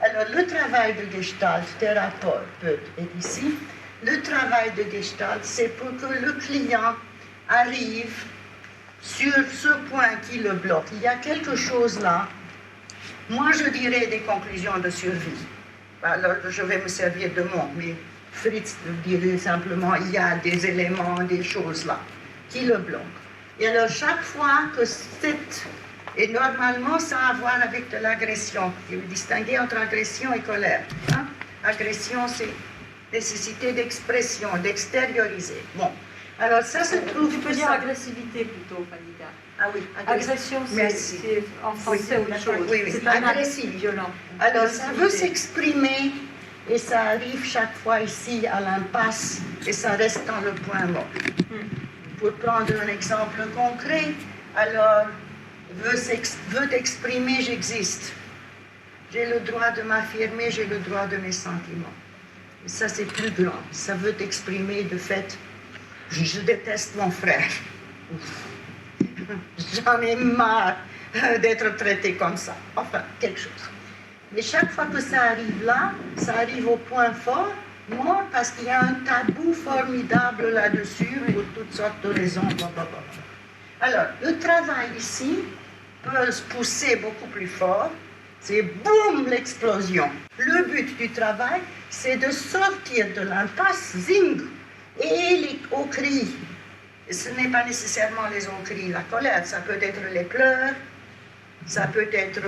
Alors, le travail de Gestalt, thérapeute, est ici. Le travail de Gestalt, c'est pour que le client arrive sur ce point qui le bloque. Il y a quelque chose là. Moi, je dirais des conclusions de survie. Alors, je vais me servir de mots, mais Fritz dirait simplement, il y a des éléments, des choses là, qui le bloquent. Et alors, chaque fois que et normalement, ça a à voir avec de l'agression. Il faut distinguer entre agression et colère. Agression, c'est nécessité d'expression, d'extérioriser. Bon, alors ça se trouve... Tu peux dire agressivité plutôt, Fanita. Ah oui, agression, c'est en français autre chose. Oui, c'est pas agressif. Violent. Alors ça veut s'exprimer et ça arrive chaque fois ici à l'impasse et ça reste dans le point mort. Pour prendre un exemple concret, alors veut exprimer, j'existe. J'ai le droit de m'affirmer, j'ai le droit de mes sentiments. Et ça, c'est plus grand. Ça veut exprimer, de fait, je déteste mon frère. J'en ai marre d'être traité comme ça. Enfin, quelque chose. Mais chaque fois que ça arrive là, ça arrive au point fort, non, parce qu'il y a un tabou formidable là-dessus pour toutes sortes de raisons. Alors, le travail ici peut se pousser beaucoup plus fort. C'est boum, l'explosion. Le but du travail, c'est de sortir de l'impasse, zing, et les hauts cris. Ce n'est pas nécessairement les hauts cris, la colère, ça peut être les pleurs, ça peut être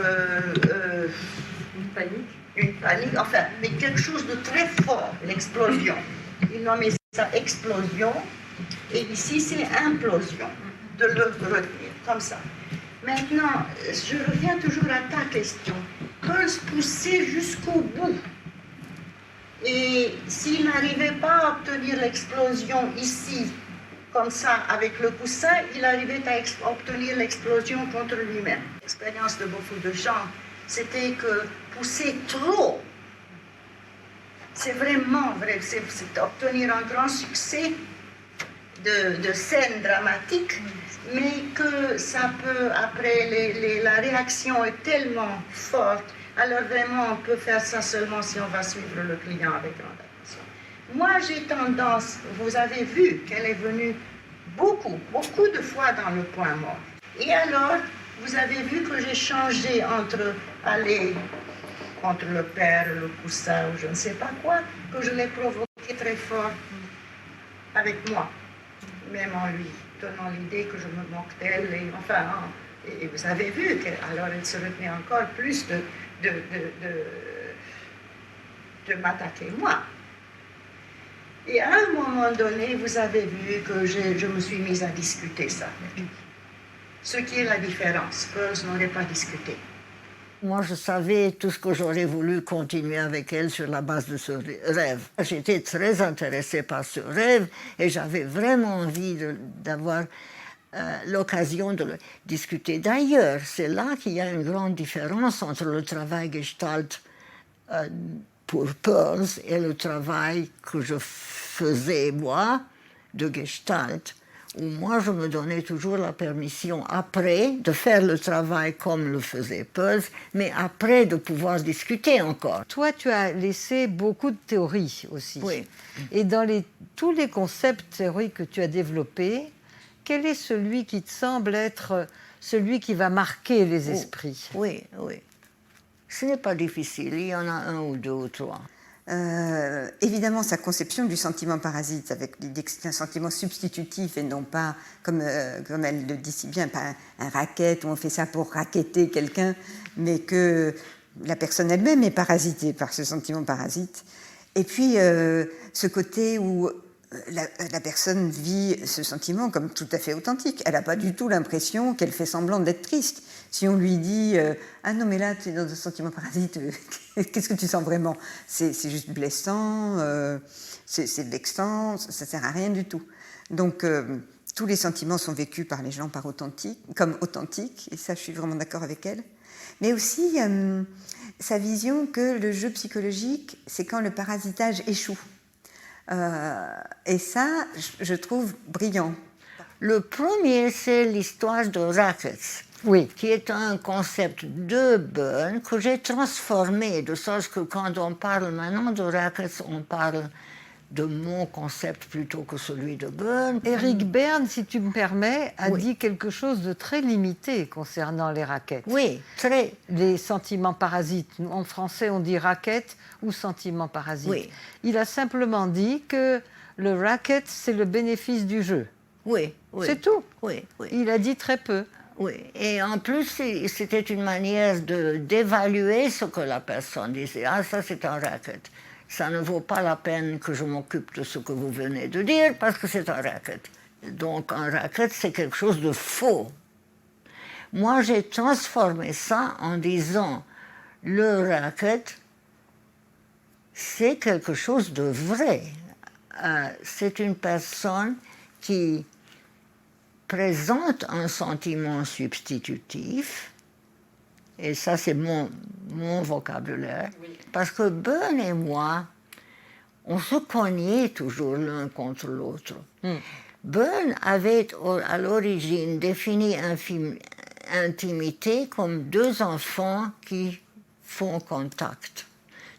une panique, enfin, mais quelque chose de très fort, l'explosion. Ils nomment ça explosion, et ici c'est implosion, de le retenir, comme ça. Maintenant, je reviens toujours à ta question. Peut se pousser jusqu'au bout. Et s'il n'arrivait pas à obtenir l'explosion ici, comme ça, avec le coussin, il arrivait à obtenir l'explosion contre lui-même. L'expérience de beaucoup de gens, c'était que pousser trop, c'est vraiment vrai, c'est obtenir un grand succès de scène dramatique, mais que ça peut, après, la réaction est tellement forte, alors vraiment on peut faire ça seulement si on va suivre le client avec grande attention. Moi j'ai tendance, vous avez vu qu'elle est venue beaucoup de fois dans le point mort. Et alors, vous avez vu que j'ai changé entre le père, le poussin ou je ne sais pas quoi, que je l'ai provoqué très fort avec moi, même en lui donnant l'idée que je me moque d'elle. Et vous avez vu qu'alors elle se retenait encore plus de m'attaquer moi. Et à un moment donné, vous avez vu que je me suis mise à discuter ça avec lui. Ce qui est la différence. Pearls n'aurait pas discuté. Moi, je savais tout ce que j'aurais voulu continuer avec elle sur la base de ce rêve. J'étais très intéressée par ce rêve et j'avais vraiment envie d'avoir l'occasion de le discuter. D'ailleurs, c'est là qu'il y a une grande différence entre le travail Gestalt pour Pearls et le travail que je faisais, moi, de Gestalt, où moi, je me donnais toujours la permission, après, de faire le travail comme le faisait Pearls, mais après, de pouvoir discuter encore. Toi, tu as laissé beaucoup de théories aussi. Oui. Et dans tous les concepts théoriques que tu as développés, quel est celui qui te semble être celui qui va marquer les esprits? Oui. Ce n'est pas difficile, il y en a un ou deux ou trois. Évidemment, sa conception du sentiment parasite, avec l'idée que c'est un sentiment substitutif et non pas, comme elle le dit si bien, pas un racket où on fait ça pour racketter quelqu'un, mais que la personne elle-même est parasitée par ce sentiment parasite. Et puis, ce côté où la personne vit ce sentiment comme tout à fait authentique. Elle n'a pas du tout l'impression qu'elle fait semblant d'être triste. Si on lui dit « Ah non, mais là, tu es dans un sentiment parasite, qu'est-ce que tu sens vraiment ?» C'est juste blessant, c'est vexant, ça ne sert à rien du tout. Donc, tous les sentiments sont vécus par les gens comme authentiques, et ça, je suis vraiment d'accord avec elle. Mais aussi, sa vision que le jeu psychologique, c'est quand le parasitage échoue. Et ça, je trouve brillant. Le premier, c'est l'histoire de Rackets, qui est un concept de Byrne que j'ai transformé, de sorte que quand on parle maintenant de Rackets, on parle de mon concept plutôt que celui de Byrne. Éric Berne, si tu me permets, a dit quelque chose de très limité concernant les rackets. Oui, très. Les sentiments parasites. En français, on dit racket ou sentiment parasite. Oui. Il a simplement dit que le racket, c'est le bénéfice du jeu. Oui. C'est tout. Oui. Il a dit très peu. Oui, et en plus, c'était une manière d'évaluer ce que la personne disait. Ah, ça, c'est un racket. Ça ne vaut pas la peine que je m'occupe de ce que vous venez de dire parce que c'est un racket. Donc, un racket, c'est quelque chose de faux. Moi, j'ai transformé ça en disant le racket, c'est quelque chose de vrai. C'est une personne qui présente un sentiment substitutif, et ça c'est mon vocabulaire, parce que Ben et moi, on se cognait toujours l'un contre l'autre. Ben avait à l'origine défini intimité comme deux enfants qui font contact.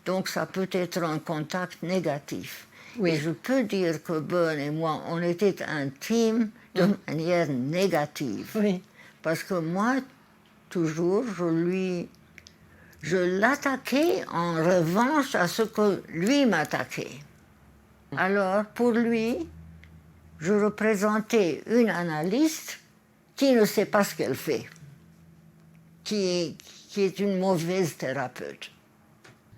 Donc ça peut être un contact négatif. Et je peux dire que Ben et moi, on était intimes de manière négative. Parce que moi, toujours, je l'attaquais en revanche à ce que lui m'attaquait. Alors, pour lui, je représentais une analyste qui ne sait pas ce qu'elle fait, qui est une mauvaise thérapeute.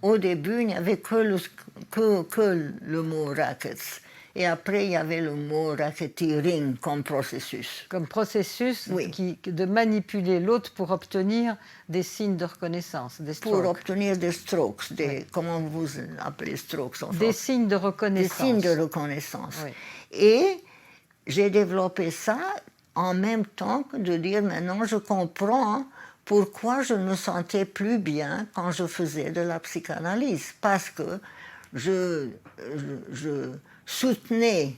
Au début, il n'y avait que le mot rackets. Et après, il y avait le mot racketeering comme processus. Comme processus de manipuler l'autre pour obtenir des signes de reconnaissance, des strokes. Pour obtenir des strokes, comment vous appelez strokes en Des signes de reconnaissance. Des signes de reconnaissance. Et j'ai développé ça en même temps que de dire maintenant je comprends pourquoi je me sentais plus bien quand je faisais de la psychanalyse. Parce que je soutenais,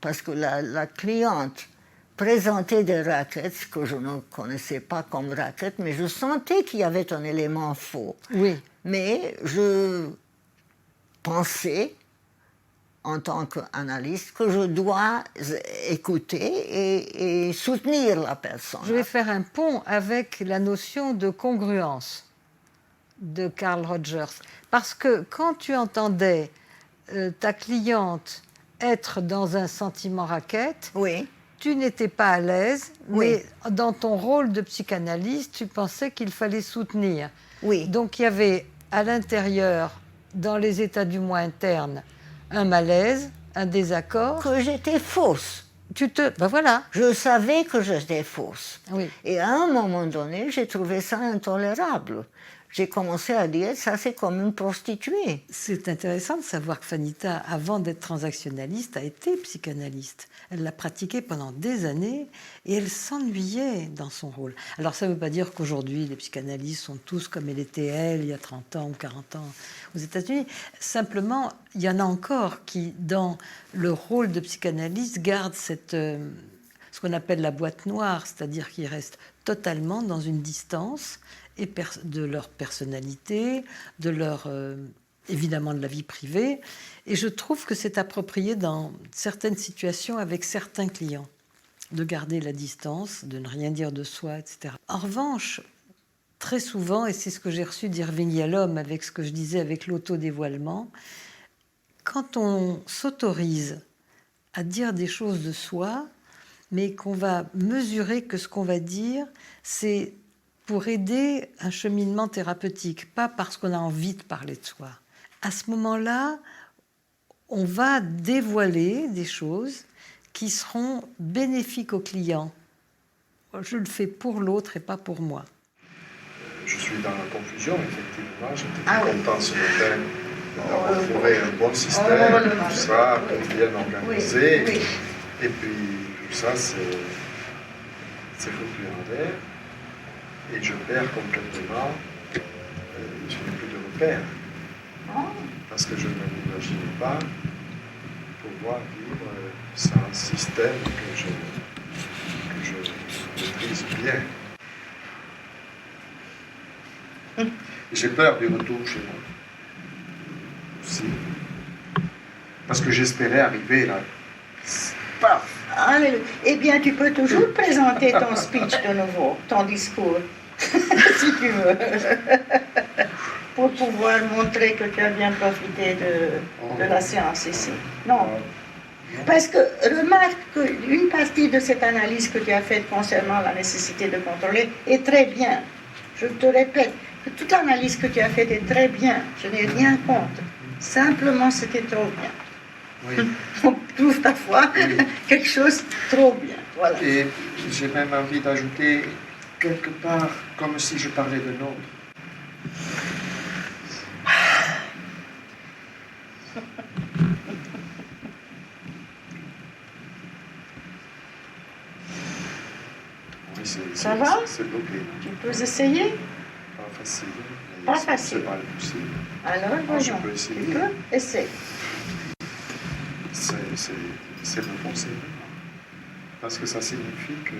parce que la cliente présentait des raquettes que je ne connaissais pas comme raquettes, mais je sentais qu'il y avait un élément faux. Oui. Mais je pensais, en tant qu'analyste, que je dois écouter et soutenir la personne. Je vais faire un pont avec la notion de congruence de Carl Rogers. Parce que quand tu entendais ta cliente être dans un sentiment raquette, oui. Tu n'étais pas à l'aise, oui. mais dans ton rôle de psychanalyste, tu pensais qu'il fallait soutenir. Oui. Donc il y avait à l'intérieur, dans les états du moi interne, un malaise, un désaccord. Que j'étais fausse. Ben voilà. Je savais que j'étais fausse. Oui. Et à un moment donné, j'ai trouvé ça intolérable. J'ai commencé à dire, ça c'est comme une prostituée. C'est intéressant de savoir que Fanita, avant d'être transactionnaliste, a été psychanalyste. Elle l'a pratiqué pendant des années et elle s'ennuyait dans son rôle. Alors ça ne veut pas dire qu'aujourd'hui, les psychanalystes sont tous comme elle était elle, il y a 30 ans ou 40 ans aux États-Unis. Simplement, il y en a encore qui, dans le rôle de psychanalyste, gardent ce qu'on appelle la boîte noire, c'est-à-dire qu'ils restent totalement dans une distance et de leur personnalité, de leur évidemment de la vie privée. Et je trouve que c'est approprié dans certaines situations avec certains clients de garder la distance, de ne rien dire de soi, etc. En revanche, très souvent, et c'est ce que j'ai reçu d'Irving Yalom avec ce que je disais avec l'autodévoilement, quand on s'autorise à dire des choses de soi, mais qu'on va mesurer que ce qu'on va dire, c'est pour aider un cheminement thérapeutique, pas parce qu'on a envie de parler de soi. À ce moment-là, on va dévoiler des choses qui seront bénéfiques au client. Je le fais pour l'autre et pas pour moi. Je suis dans la confusion, effectivement. J'étais très content ce matin d'avoir trouvé un bon système, tout ça, bien organisé. Oui. Et puis, tout ça, c'est foutu en l'air. Et je perds complètement, je n'ai plus de repères. Parce que je ne m'imagine pas pouvoir vivre sans système que je maîtrise bien. J'ai peur du retour chez moi. Aussi. Parce que j'espérais arriver là. Paf. Alléluia. Eh bien, tu peux toujours présenter ton speech de nouveau, ton discours, si tu veux, pour pouvoir montrer que tu as bien profité de la séance ici. Non. Parce que remarque qu'une partie de cette analyse que tu as faite concernant la nécessité de contrôler est très bien. Je te répète que toute l'analyse que tu as faite est très bien. Je n'ai rien contre. Simplement, c'était trop bien. Oui. On trouve parfois quelque chose trop bien. Voilà. Et j'ai même envie d'ajouter quelque part comme si je parlais de l'autre. Oui, ça va? C'est bloqué. Tu peux essayer? Pas facile. Pas facile. C'est pas possible. Alors, voyons. Je peux essayer. Tu peux essayer. C'est me penser. Parce que ça signifie que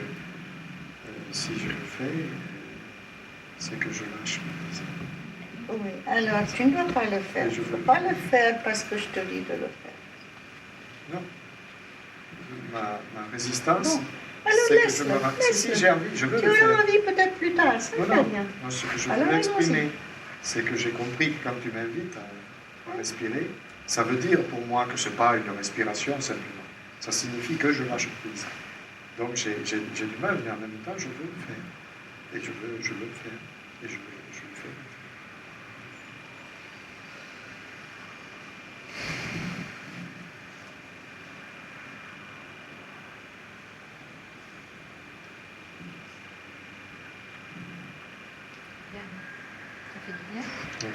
si je le fais, c'est que je lâche prise. Oui, alors tu ne dois pas le faire. Il ne faut pas le faire parce que je te dis de le faire. Non. Ma résistance, c'est que je me rends. Si j'ai envie, je veux le faire. Tu as envie peut-être plus tard, c'est très bien. Non, ce que je voulais exprimer, c'est que j'ai compris que quand tu m'invites à respirer, ça veut dire pour moi que ce n'est pas une respiration simplement. Ça signifie que je lâche prise. Donc j'ai du mal, mais en même temps, je veux le faire. Et je veux le faire. Et je le fais. Bien. Ça fait du bien. Oui.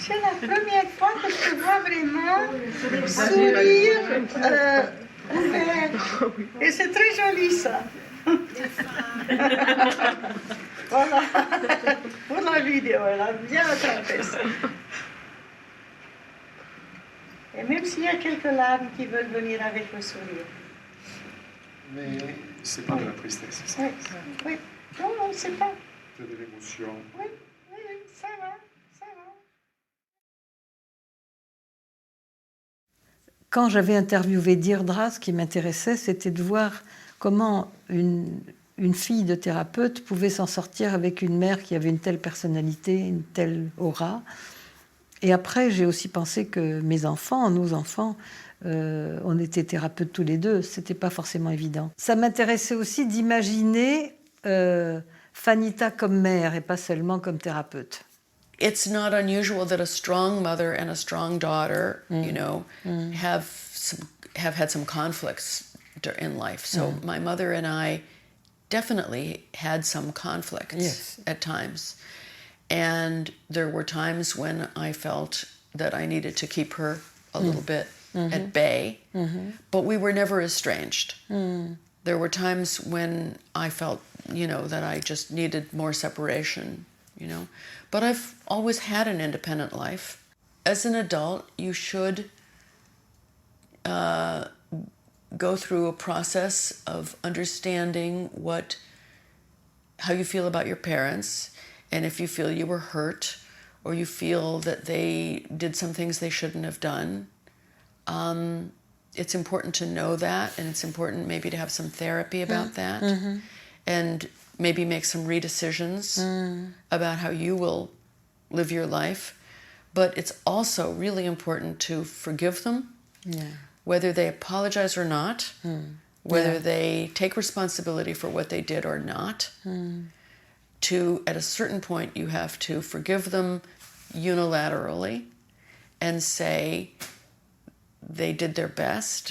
C'est la première fois que je te vois vraiment sourire, ouvert Ouais. Et c'est très joli ça. Voilà. Pour la vidéo, elle a bien attrapé ça. Et même s'il y a quelques larmes qui veulent venir avec le sourire. Mais c'est pas de la tristesse, c'est ça. Oui, oui. Non, non, c'est pas. C'est de l'émotion. Oui, oui, ça va, ça va. Quand j'avais interviewé Deirdre, ce qui m'intéressait, c'était de voir comment une fille de thérapeute pouvait s'en sortir avec une mère qui avait une telle personnalité, une telle aura. Et après, j'ai aussi pensé que mes enfants, nos enfants, on était thérapeutes tous les deux. C'était pas forcément évident. Ça m'intéressait aussi d'imaginer Fanita comme mère et pas seulement comme thérapeute. It's not unusual that a strong mother and a strong daughter, have had some conflicts in life. So my mother and I definitely had some conflicts at times. And there were times when I felt that I needed to keep her a little bit at bay, but we were never estranged. There were times when I felt, that I just needed more separation, But I've always had an independent life. As an adult, you should go through a process of understanding how you feel about your parents, and if you feel you were hurt or you feel that they did some things they shouldn't have done, it's important to know that, and it's important maybe to have some therapy about that, and maybe make some redecisions about how you will live your life. But it's also really important to forgive them, whether they apologize or not, whether they take responsibility for what they did or not. At a certain point, you have to forgive them unilaterally and say they did their best,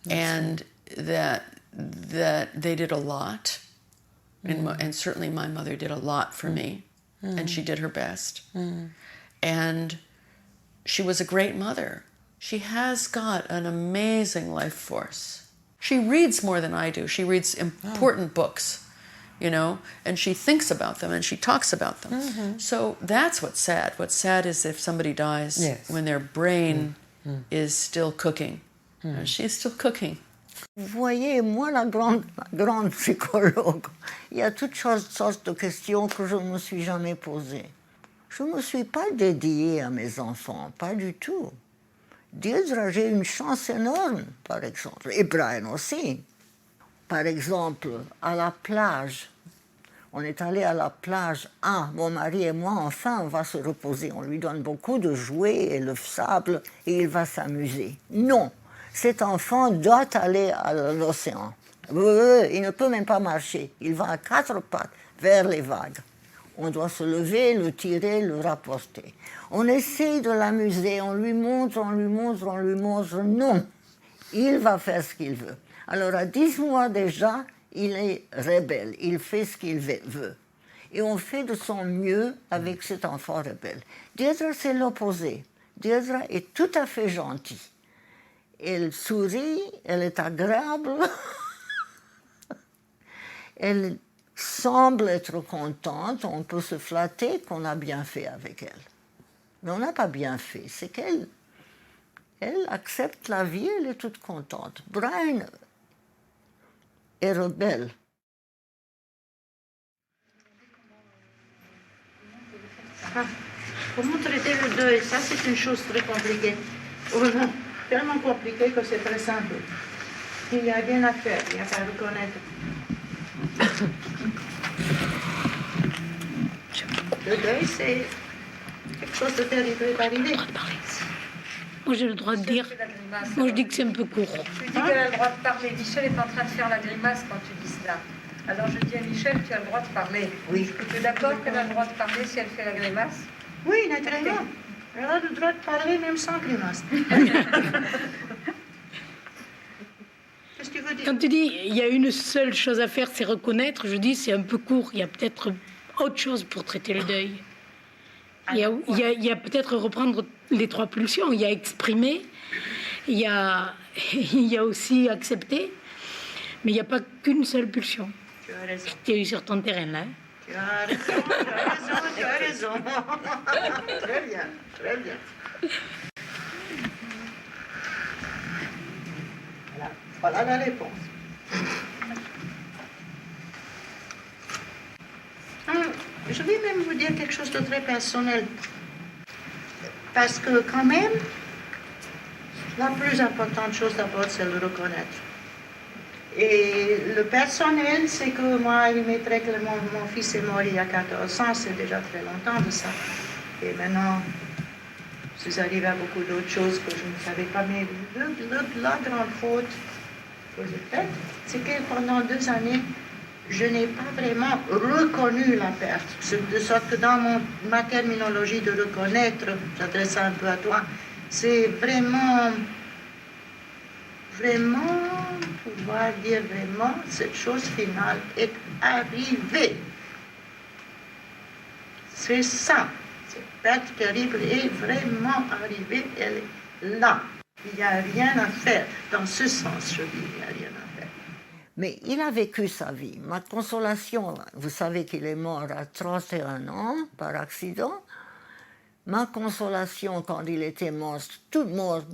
and that they did a lot. And certainly my mother did a lot for me, and she did her best. And she was a great mother. She has got an amazing life force. She reads more than I do. She reads important books, and she thinks about them and she talks about them. So that's what's sad. What's sad is if somebody dies when their brain is still cooking. She's still cooking. Vous voyez, moi, la grande psychologue, il y a toutes sortes de questions que je ne me suis jamais posées. Je ne me suis pas dédiée à mes enfants, pas du tout. Deirdre, j'ai une chance énorme, par exemple, et Brian aussi. Par exemple, à la plage, on est allé à la plage. Mon mari et moi, enfin, on va se reposer. On lui donne beaucoup de jouets et le sable, et il va s'amuser. Non, cet enfant doit aller à l'océan. Il ne peut même pas marcher. Il va à 4 pattes vers les vagues. On doit se lever, le tirer, le rapporter. On essaie de l'amuser, on lui montre. Non, il va faire ce qu'il veut. Alors à 10 mois déjà, il est rebelle, il fait ce qu'il veut. Et on fait de son mieux avec cet enfant rebelle. Deirdre, c'est l'opposé. Deirdre est tout à fait gentille. Elle sourit, elle est agréable. Elle semble être contente, on peut se flatter qu'on a bien fait avec elle. Mais on n'a pas bien fait, c'est qu'elle accepte la vie, elle est toute contente. Brian est rebelle. Comment traiter le deuil, ça c'est une chose très compliquée. Tellement compliquée que c'est très simple. Il n'y a rien à faire, il n'y a qu'à reconnaître. Le deuil, c'est quelque chose de terrible qui est arrivé. Moi, j'ai le droit de dire. Moi, je dis que c'est un peu court. Tu dis qu'elle a le droit de parler. Michel est en train de faire la grimace quand tu dis cela. Alors, je dis à Michel, tu as le droit de parler. Oui. Tu es d'accord qu'elle a le droit de parler si elle fait la grimace? Oui, naturellement. Elle a le droit de parler même sans grimace. Qu'est-ce que tu veux dire? Quand tu dis il y a une seule chose à faire, c'est reconnaître, je dis c'est un peu court. Il y a peut-être autre chose pour traiter le deuil. Il y a peut-être reprendre les 3 pulsions. Il y a exprimer, Il y a aussi accepter, mais il n'y a pas qu'une seule pulsion. Tu as raison. Tu es sur ton terrain, là. Hein? Tu as raison, tu as raison. Très bien, très bien. Voilà la réponse. Je vais même vous dire quelque chose de très personnel. Parce que quand même, la plus importante chose d'abord, c'est le reconnaître. Et le personnel, c'est que moi, il m'est très clairement, mon fils est mort il y a 14 ans, c'est déjà très longtemps de ça. Et maintenant, je suis arrivée à beaucoup d'autres choses que je ne savais pas. Mais la grande faute que j'ai faite, c'est que pendant 2 années, je n'ai pas vraiment reconnu la perte. De sorte que dans ma terminologie de reconnaître, j'adresse ça un peu à toi, c'est vraiment pouvoir dire vraiment, cette chose finale est arrivée. C'est ça. Cette perte terrible est vraiment arrivée, elle est là. Il n'y a rien à faire. Dans ce sens, je dis, il n'y a rien à faire. Mais il a vécu sa vie. Ma consolation, vous savez qu'il est mort à 31 ans par accident. Ma consolation, quand il était mort,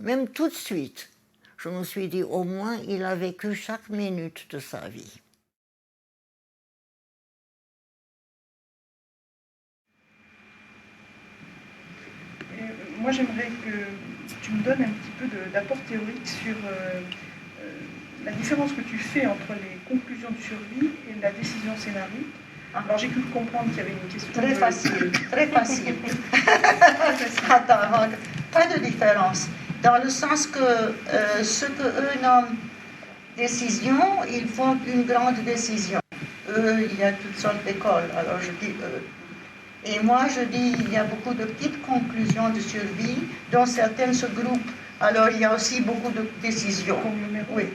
même tout de suite, je me suis dit, au moins, il a vécu chaque minute de sa vie. Moi, j'aimerais que tu me donnes un petit peu d'apport théorique sur la différence que tu fais entre les conclusions de survie et la décision scénarique. Alors, j'ai cru comprendre qu'il y avait une question... Très facile, très facile. Attends, pas de différence. Dans le sens que ce qu'eux nomment décision, ils font une grande décision. Eux, il y a toutes sortes d'écoles, alors je dis eux. Et moi, je dis, il y a beaucoup de petites conclusions de survie, dont certaines se groupent. Alors, il y a aussi beaucoup de décisions. Oui.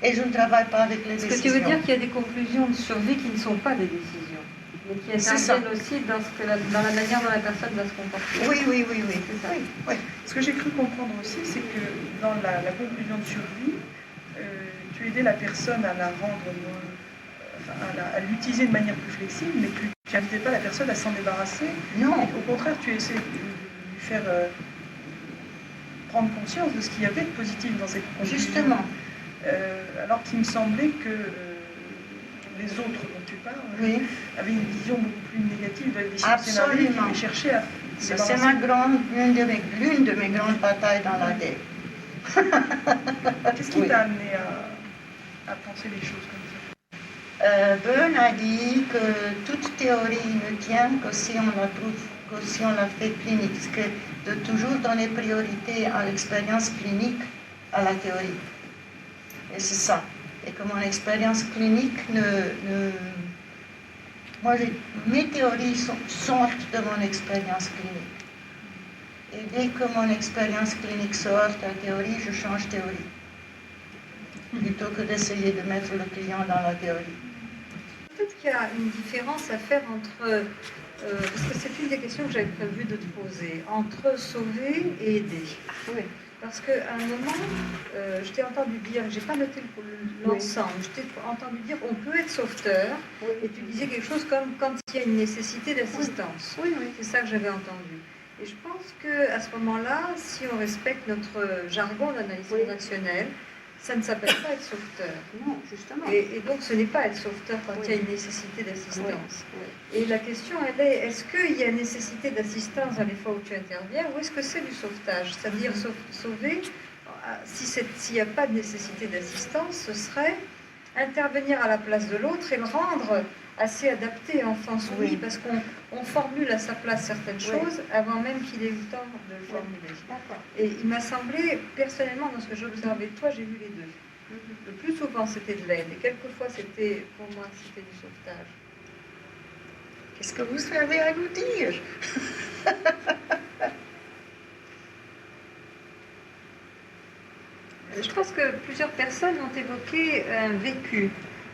Et je ne travaille pas avec les décisions. Ce que tu veux dire qu'il y a des conclusions de survie qui ne sont pas des décisions, mais qui interviennent aussi dans la manière dont la personne va se comporter. Oui. C'est ça. Oui. Ce que j'ai cru comprendre aussi, c'est que dans la conclusion de survie, tu aidais la personne à la rendre... à l'utiliser de manière plus flexible, mais tu n'invitais pas la personne à s'en débarrasser. Non. Au contraire, tu essaies de lui faire prendre conscience de ce qu'il y avait de positif dans cette conclusion. Justement. Alors qu'il me semblait que les autres dont tu parles avaient une vision beaucoup plus négative de la décision scénarique et cherchaient à... C'est l'une de mes grandes batailles dans la tête. Qu'est-ce qui t'a amené à penser les choses comme ça? Byrne a dit que toute théorie ne tient que si on la fait clinique, que de toujours donner priorité à l'expérience clinique, à la théorie. Et c'est ça. Et que mon expérience clinique mes théories sortent de mon expérience clinique. Et dès que mon expérience clinique sort de la théorie, je change théorie. Plutôt que d'essayer de mettre le client dans la théorie. Peut-être qu'il y a une différence à faire entre, parce que c'est une des questions que j'avais prévu de te poser, entre sauver et aider. Oui. Parce qu'à un moment, je t'ai entendu dire, j'ai pas noté l'ensemble, je t'ai entendu dire on peut être sauveteur, et tu disais quelque chose comme quand il y a une nécessité d'assistance. Oui. C'est ça que j'avais entendu. Et je pense qu'à ce moment-là, si on respecte notre jargon d'analyse transactionnelle, ça ne s'appelle pas être sauveteur. Non, justement. Et donc, ce n'est pas être sauveteur quand il y a une nécessité d'assistance. Et la question, elle est, est-ce qu'il y a nécessité d'assistance dans les fois où tu interviens, ou est-ce que c'est du sauvetage? C'est-à-dire, sauver, s'il n'y a pas de nécessité d'assistance, ce serait intervenir à la place de l'autre et le rendre assez adapté, enfant soumis, parce qu'on formule à sa place certaines choses avant même qu'il ait eu le temps de le formuler. Et il m'a semblé, personnellement, dans ce que j'observais de toi, j'ai vu les deux. Le plus souvent, c'était de l'aide, et quelquefois, pour moi, c'était du sauvetage. Qu'est-ce que vous avez à nous dire? Je pense que plusieurs personnes ont évoqué un vécu.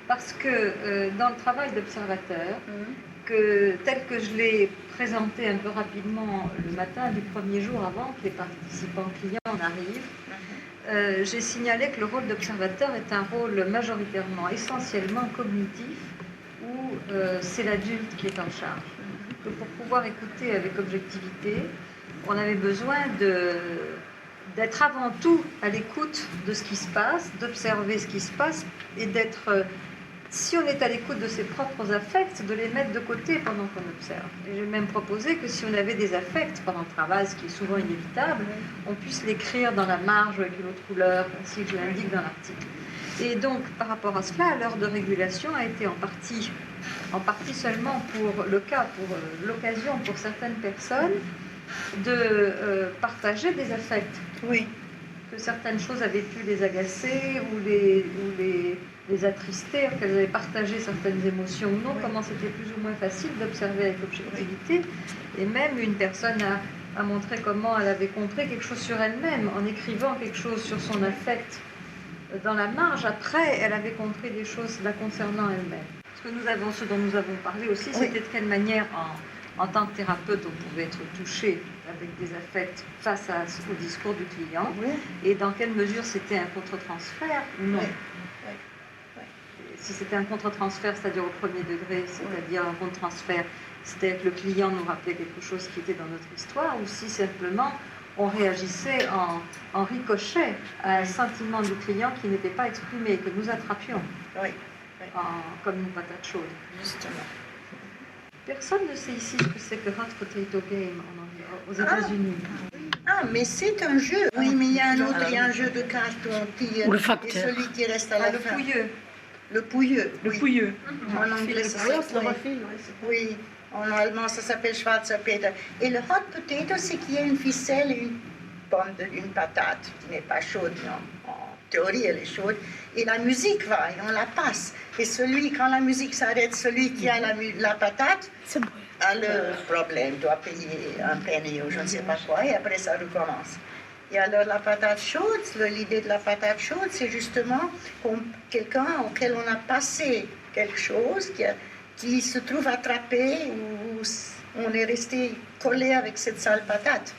Parce que dans le travail d'observateur, tel que je l'ai présenté un peu rapidement le matin du premier jour avant que les participants clients arrivent, j'ai signalé que le rôle d'observateur est un rôle majoritairement, essentiellement cognitif, où c'est l'adulte qui est en charge. Que pour pouvoir écouter avec objectivité, on avait besoin d'être avant tout à l'écoute de ce qui se passe, d'observer ce qui se passe et d'être, si on est à l'écoute de ses propres affects, de les mettre de côté pendant qu'on observe. Et j'ai même proposé que si on avait des affects pendant le travail, ce qui est souvent inévitable, on puisse l'écrire dans la marge avec une autre couleur, ainsi que je l'indique dans l'article. Et donc, par rapport à cela, l'heure de régulation a été en partie seulement pour le cas, pour l'occasion pour certaines personnes de partager des affects. Oui. Que certaines choses avaient pu les agacer ou les attrister, qu'elles avaient partagé certaines émotions ou non, comment c'était plus ou moins facile d'observer avec objectivité. Et même une personne a montré comment elle avait compris quelque chose sur elle-même en écrivant quelque chose sur son affect dans la marge. Après, elle avait compris des choses la concernant elle-même. Ce dont nous avons parlé aussi, c'était de quelle manière, en tant que thérapeute, on pouvait être touché avec des affects face au discours du client, et dans quelle mesure c'était un contre-transfert ou non. Si c'était un contre-transfert, c'est-à-dire au premier degré, c'est-à-dire un contre-transfert, c'était que le client nous rappelait quelque chose qui était dans notre histoire, ou si simplement on réagissait en ricochet à un sentiment du client qui n'était pas exprimé, que nous attrapions comme une patate chaude. Justement. Personne ne sait ici ce que c'est que Hot Potato Game aux États-Unis. Ah, mais c'est un jeu. Oui, mais il y a un autre, il y a un jeu de cartes où on tire. Ou le et facteur. celui qui reste à la le fin. pouilleux. Le pouilleux. Le pouilleux. En anglais, ça s'appelle. Oui, en allemand, ça s'appelle Schwarzer Peter. Et le hot potato, c'est qu'il y a une ficelle et une patate qui n'est pas chaude, non. En théorie, elle est chaude. Et la musique va, et on la passe. Et quand la musique s'arrête, celui qui a la patate a le problème, doit payer un penny ou je ne sais pas quoi, et après ça recommence. Et alors la patate chaude, l'idée de la patate chaude, c'est justement quelqu'un auquel on a passé quelque chose qui se trouve attrapé ou on est resté collé avec cette sale patate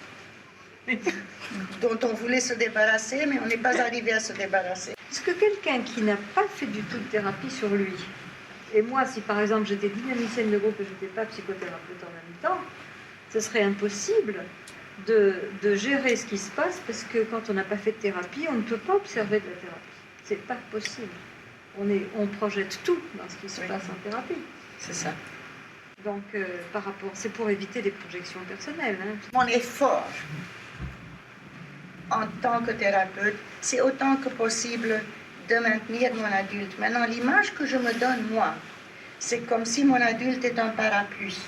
dont on voulait se débarrasser, mais on n'est pas arrivé à se débarrasser. Est-ce que quelqu'un qui n'a pas fait du tout de thérapie sur lui, et moi, si par exemple j'étais dynamicienne de groupe et je n'étais pas psychothérapeute en même temps, ce serait impossible de gérer ce qui se passe, parce que quand on n'a pas fait de thérapie, on ne peut pas observer de la thérapie. C'est pas possible. On projette tout dans ce qui se passe en thérapie. C'est ça. Donc, c'est pour éviter les projections personnelles. Mon effort en tant que thérapeute, c'est autant que possible de maintenir mon adulte. Maintenant, l'image que je me donne, moi, c'est comme si mon adulte est un parapluie,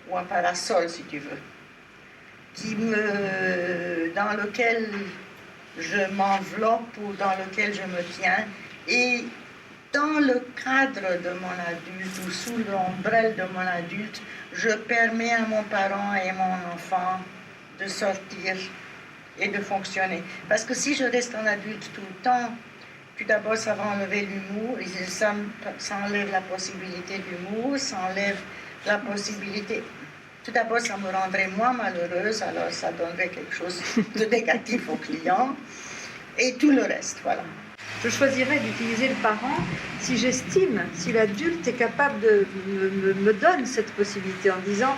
ou un parasol, si tu veux, dans lequel je m'enveloppe ou dans lequel je me tiens. Et dans le cadre de mon adulte ou sous l'ombrelle de mon adulte, je permets à mon parent et à mon enfant de sortir et de fonctionner. Parce que si je reste en adulte tout le temps, tout d'abord ça va enlever l'humour, et ça enlève la possibilité d'humour, ça enlève la possibilité... Tout d'abord, ça me rendrait moins malheureuse, alors ça donnerait quelque chose de négatif au client, et tout le reste, voilà. Je choisirais d'utiliser le parent si j'estime, si l'adulte est capable me donne cette possibilité en disant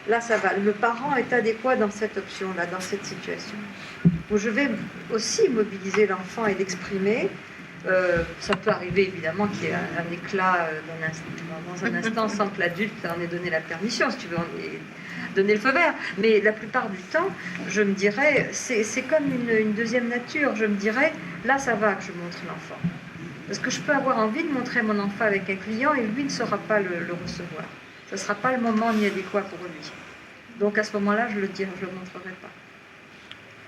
là ça va, le parent est adéquat dans cette option-là, dans cette situation. Donc, je vais aussi mobiliser l'enfant et l'exprimer. Ça peut arriver évidemment qu'il y ait un éclat dans un instant sans que l'adulte en ait donné la permission, si tu veux, donner le feu vert. Mais la plupart du temps, je me dirais, c'est comme une deuxième nature. Je me dirais, là ça va que je montre l'enfant. Parce que je peux avoir envie de montrer mon enfant avec un client et lui ne saura pas le recevoir. Ce ne sera pas le moment ni adéquat pour lui. Donc à ce moment-là, je le montrerai pas.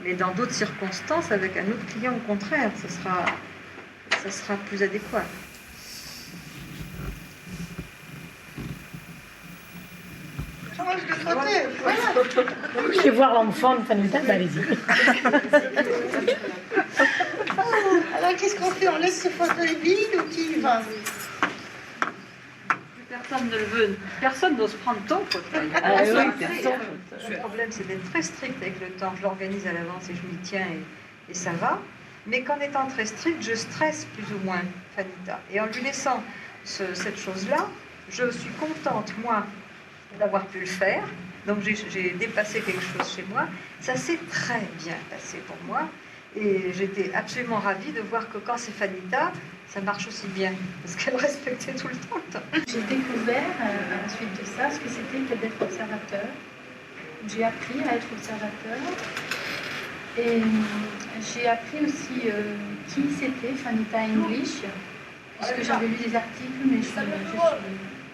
Mais dans d'autres circonstances, avec un autre client, au contraire, ça sera plus adéquat. Change de côté, voilà. Vous voulez voir l'enfant de Fanny Table, allez-y. Alors qu'est-ce qu'on fait? On laisse ce fauteuil vide ou qui y va? Plus personne ne le veut, personne n'ose prendre ton fauteuil. Le problème, c'est d'être très strict avec le temps. Je l'organise à l'avance et je m'y tiens et ça va. Mais qu'en étant très strict, je stresse plus ou moins Fanita. Et en lui laissant cette chose-là, je suis contente, moi, d'avoir pu le faire. Donc j'ai dépassé quelque chose chez moi. Ça s'est très bien passé pour moi. Et j'étais absolument ravie de voir que quand c'est Fanita, ça marche aussi bien. Parce qu'elle respectait tout le temps. J'ai découvert à la suite de ça ce que c'était que d'être observateur. J'ai appris à être observateur. Et j'ai appris aussi qui c'était Fanita English, puisque j'avais lu des articles, mais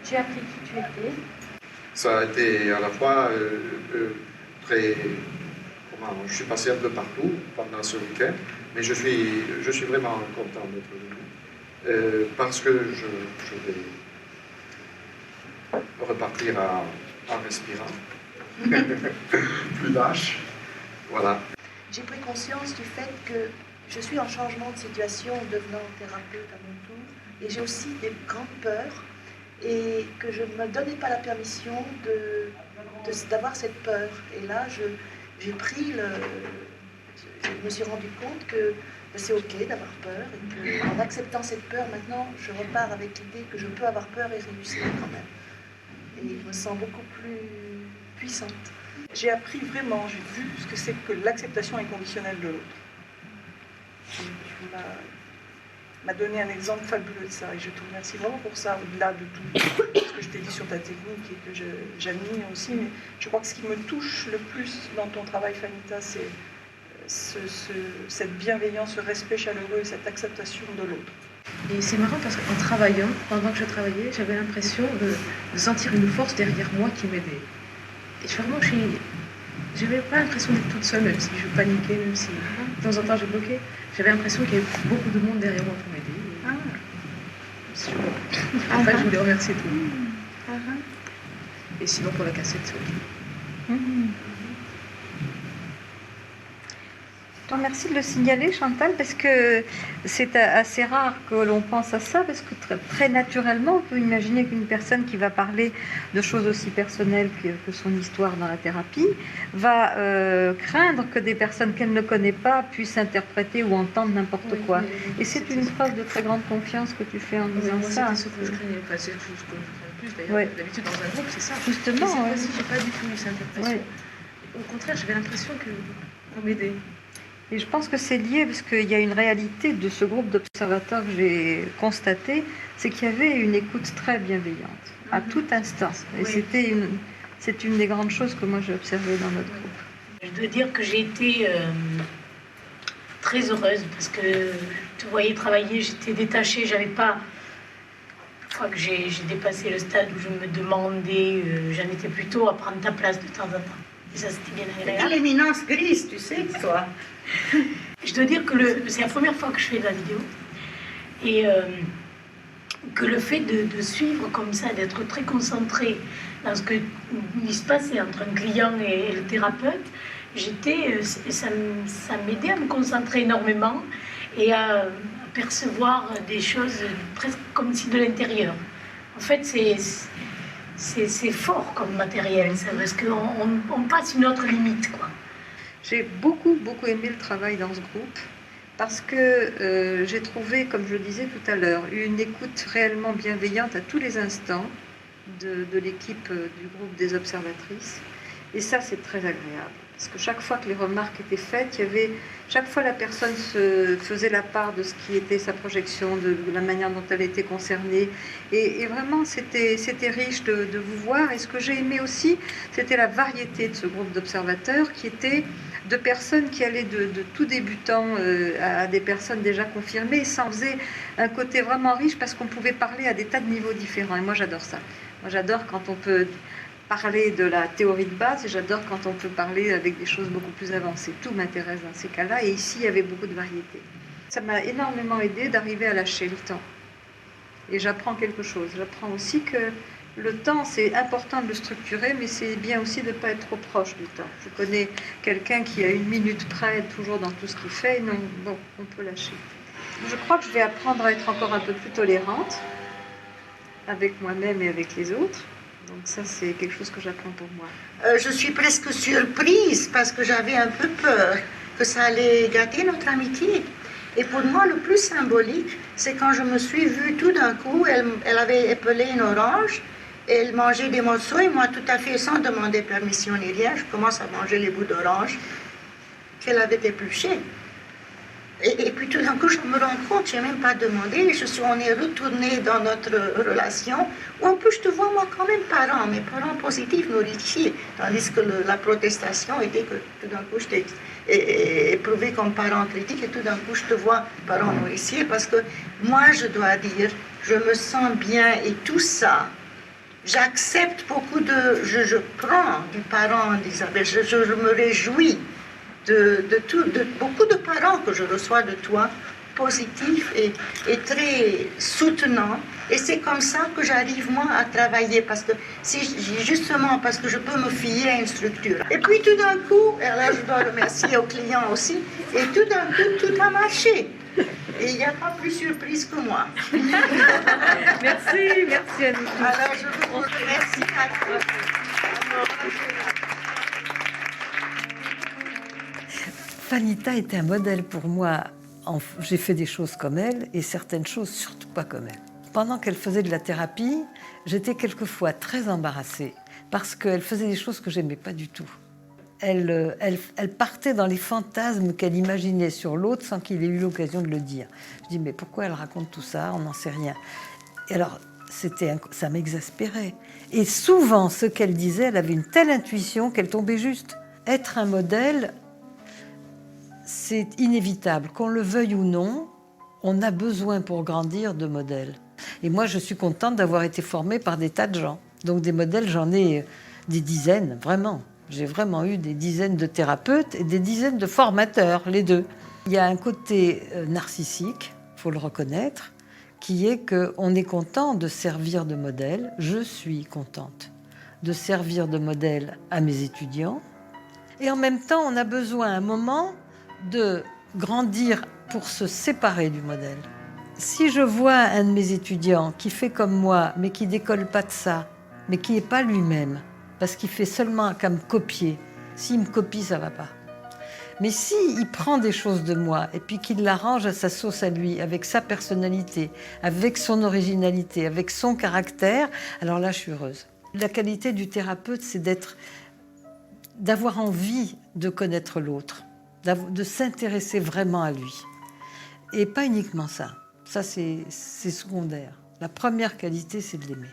j'ai appris qui tu étais. Ça a été à la fois très... je suis passé un peu partout pendant ce week-end, mais je suis vraiment content d'être venu, parce que je vais repartir en respirant, plus lâche, voilà. J'ai pris conscience du fait que je suis en changement de situation en devenant thérapeute à mon tour, et j'ai aussi des grandes peurs, et que je ne me donnais pas la permission d'avoir cette peur. Et là, je me suis rendu compte que c'est ok d'avoir peur, et qu'en acceptant cette peur, maintenant, je repars avec l'idée que je peux avoir peur et réussir quand même. Et je me sens beaucoup plus puissante. J'ai appris vraiment, j'ai vu ce que c'est que l'acceptation inconditionnelle de l'autre. Tu m'as donné un exemple fabuleux de ça, et je te remercie vraiment pour ça, au-delà de tout ce que je t'ai dit sur ta technique et que j'admire aussi. Mais je crois que ce qui me touche le plus dans ton travail, Fanita, c'est cette bienveillance, ce respect chaleureux et cette acceptation de l'autre. Et c'est marrant parce qu'en travaillant, pendant que je travaillais, j'avais l'impression de sentir une force derrière moi qui m'aidait. Et vraiment, j'avais pas l'impression d'être toute seule, même si je paniquais, même si de temps en temps je bloquais. J'avais l'impression qu'il y avait beaucoup de monde derrière moi pour m'aider. En fait, je voulais remercier tout le monde. Et sinon, pour la cassette, c'est ok. Je te remercie de le signaler, Chantal, parce que c'est assez rare que l'on pense à ça, parce que très naturellement, on peut imaginer qu'une personne qui va parler de choses aussi personnelles que son histoire dans la thérapie va craindre que des personnes qu'elle ne connaît pas puissent interpréter ou entendre n'importe quoi. Et c'est une preuve de très grande confiance que tu fais en disant ça. C'est ce que je craignais, enfin, c'est ce que je crains le plus d'ailleurs. D'habitude, dans un groupe, c'est ça. Justement, et cette fois-ci, j'ai pas du tout eu cette impression. Au contraire, j'avais l'impression qu'on m'aidait. Et je pense que c'est lié parce qu'il y a une réalité de ce groupe d'observateurs que j'ai constaté, c'est qu'il y avait une écoute très bienveillante à tout instant. Et c'est une des grandes choses que moi j'ai observées dans notre groupe. Je dois dire que j'ai été très heureuse parce que je te voyais travailler, j'étais détachée, j'avais pas... Je crois que j'ai dépassé le stade où je me demandais, j'en étais plutôt à prendre ta place de temps en temps. Et ça, c'était bien agréable. L'éminence grise, tu sais, toi. Je dois dire que c'est la première fois que je fais de la vidéo. Et que le fait de suivre comme ça, d'être très concentré dans ce qui se passait entre un client et le thérapeute, ça m'aidait à me concentrer énormément et à percevoir des choses presque comme si de l'intérieur. En fait, c'est fort comme matériel, ça, parce qu'on passe une autre limite, quoi. J'ai beaucoup aimé le travail dans ce groupe parce que j'ai trouvé, comme je le disais tout à l'heure, une écoute réellement bienveillante à tous les instants de l'équipe du groupe des observatrices. Et ça, c'est très agréable. Parce que chaque fois que les remarques étaient faites, chaque fois la personne se faisait la part de ce qui était sa projection, de la manière dont elle était concernée. Et vraiment, c'était riche de vous voir. Et ce que j'ai aimé aussi, c'était la variété de ce groupe d'observateurs qui était de personnes qui allaient de tout débutants à des personnes déjà confirmées. Ça en faisait un côté vraiment riche parce qu'on pouvait parler à des tas de niveaux différents. Et moi, j'adore ça. Moi, j'adore quand on peut parler de la théorie de base et j'adore quand on peut parler avec des choses beaucoup plus avancées. Tout m'intéresse dans ces cas-là et ici, il y avait beaucoup de variété. Ça m'a énormément aidé d'arriver à lâcher le temps. Et j'apprends quelque chose. J'apprends aussi que le temps, c'est important de le structurer, mais c'est bien aussi de ne pas être trop proche du temps. Je connais quelqu'un qui a 1 minute près, toujours dans tout ce qu'il fait. Non, bon, on peut lâcher. Je crois que je vais apprendre à être encore un peu plus tolérante avec moi-même et avec les autres. Donc ça, c'est quelque chose que j'apprends pour moi. Je suis presque surprise parce que j'avais un peu peur que ça allait gâter notre amitié. Et pour moi, le plus symbolique, c'est quand je me suis vue tout d'un coup, elle avait épelé une orange, et elle mangeait des morceaux, et moi, tout à fait sans demander permission ni rien, je commence à manger les bouts d'orange qu'elle avait épluchés. Et puis tout d'un coup, je me rends compte, je n'ai même pas demandé, on est retourné dans notre relation, où en plus je te vois moi quand même parent, mes parents positifs, nourriciers, tandis que la protestation était que tout d'un coup je t'ai éprouvé comme parent critique, et tout d'un coup je te vois parent nourricier, parce que moi je dois dire, je me sens bien, et tout ça, j'accepte beaucoup je prends du parent d'Isabelle, je me réjouis de beaucoup de parents que je reçois de toi, positifs et très soutenants. Et c'est comme ça que j'arrive, moi, à travailler, parce que justement, parce que je peux me fier à une structure. Et puis tout d'un coup, et là je dois remercier aux clients aussi, et tout d'un coup, tout a marché. Et il n'y a pas plus surprise que moi. Merci à nous tous. Alors je vous remercie à tous. Fanita était un modèle pour moi. J'ai fait des choses comme elle et certaines choses surtout pas comme elle. Pendant qu'elle faisait de la thérapie, j'étais quelquefois très embarrassée parce qu'elle faisait des choses que j'aimais pas du tout. Elle partait dans les fantasmes qu'elle imaginait sur l'autre sans qu'il ait eu l'occasion de le dire. Je dis mais pourquoi elle raconte tout ça? On n'en sait rien. Et alors ça m'exaspérait. Et souvent ce qu'elle disait, elle avait une telle intuition qu'elle tombait juste. Être un modèle, c'est inévitable, qu'on le veuille ou non, on a besoin pour grandir de modèles. Et moi, je suis contente d'avoir été formée par des tas de gens. Donc des modèles, j'en ai des dizaines, vraiment. J'ai vraiment eu des dizaines de thérapeutes et des dizaines de formateurs, les deux. Il y a un côté narcissique, il faut le reconnaître, qui est qu'on est content de servir de modèle. Je suis contente de servir de modèle à mes étudiants. Et en même temps, on a besoin à un moment de grandir pour se séparer du modèle. Si je vois un de mes étudiants qui fait comme moi, mais qui décolle pas de ça, mais qui n'est pas lui-même, parce qu'il fait seulement qu'à me copier, s'il me copie, ça va pas. Mais s'il prend des choses de moi et puis qu'il l'arrange à sa sauce à lui, avec sa personnalité, avec son originalité, avec son caractère, alors là, je suis heureuse. La qualité du thérapeute, c'est d'avoir envie de connaître l'autre, de s'intéresser vraiment à lui. Et pas uniquement ça. Ça, c'est secondaire. La première qualité, c'est de l'aimer.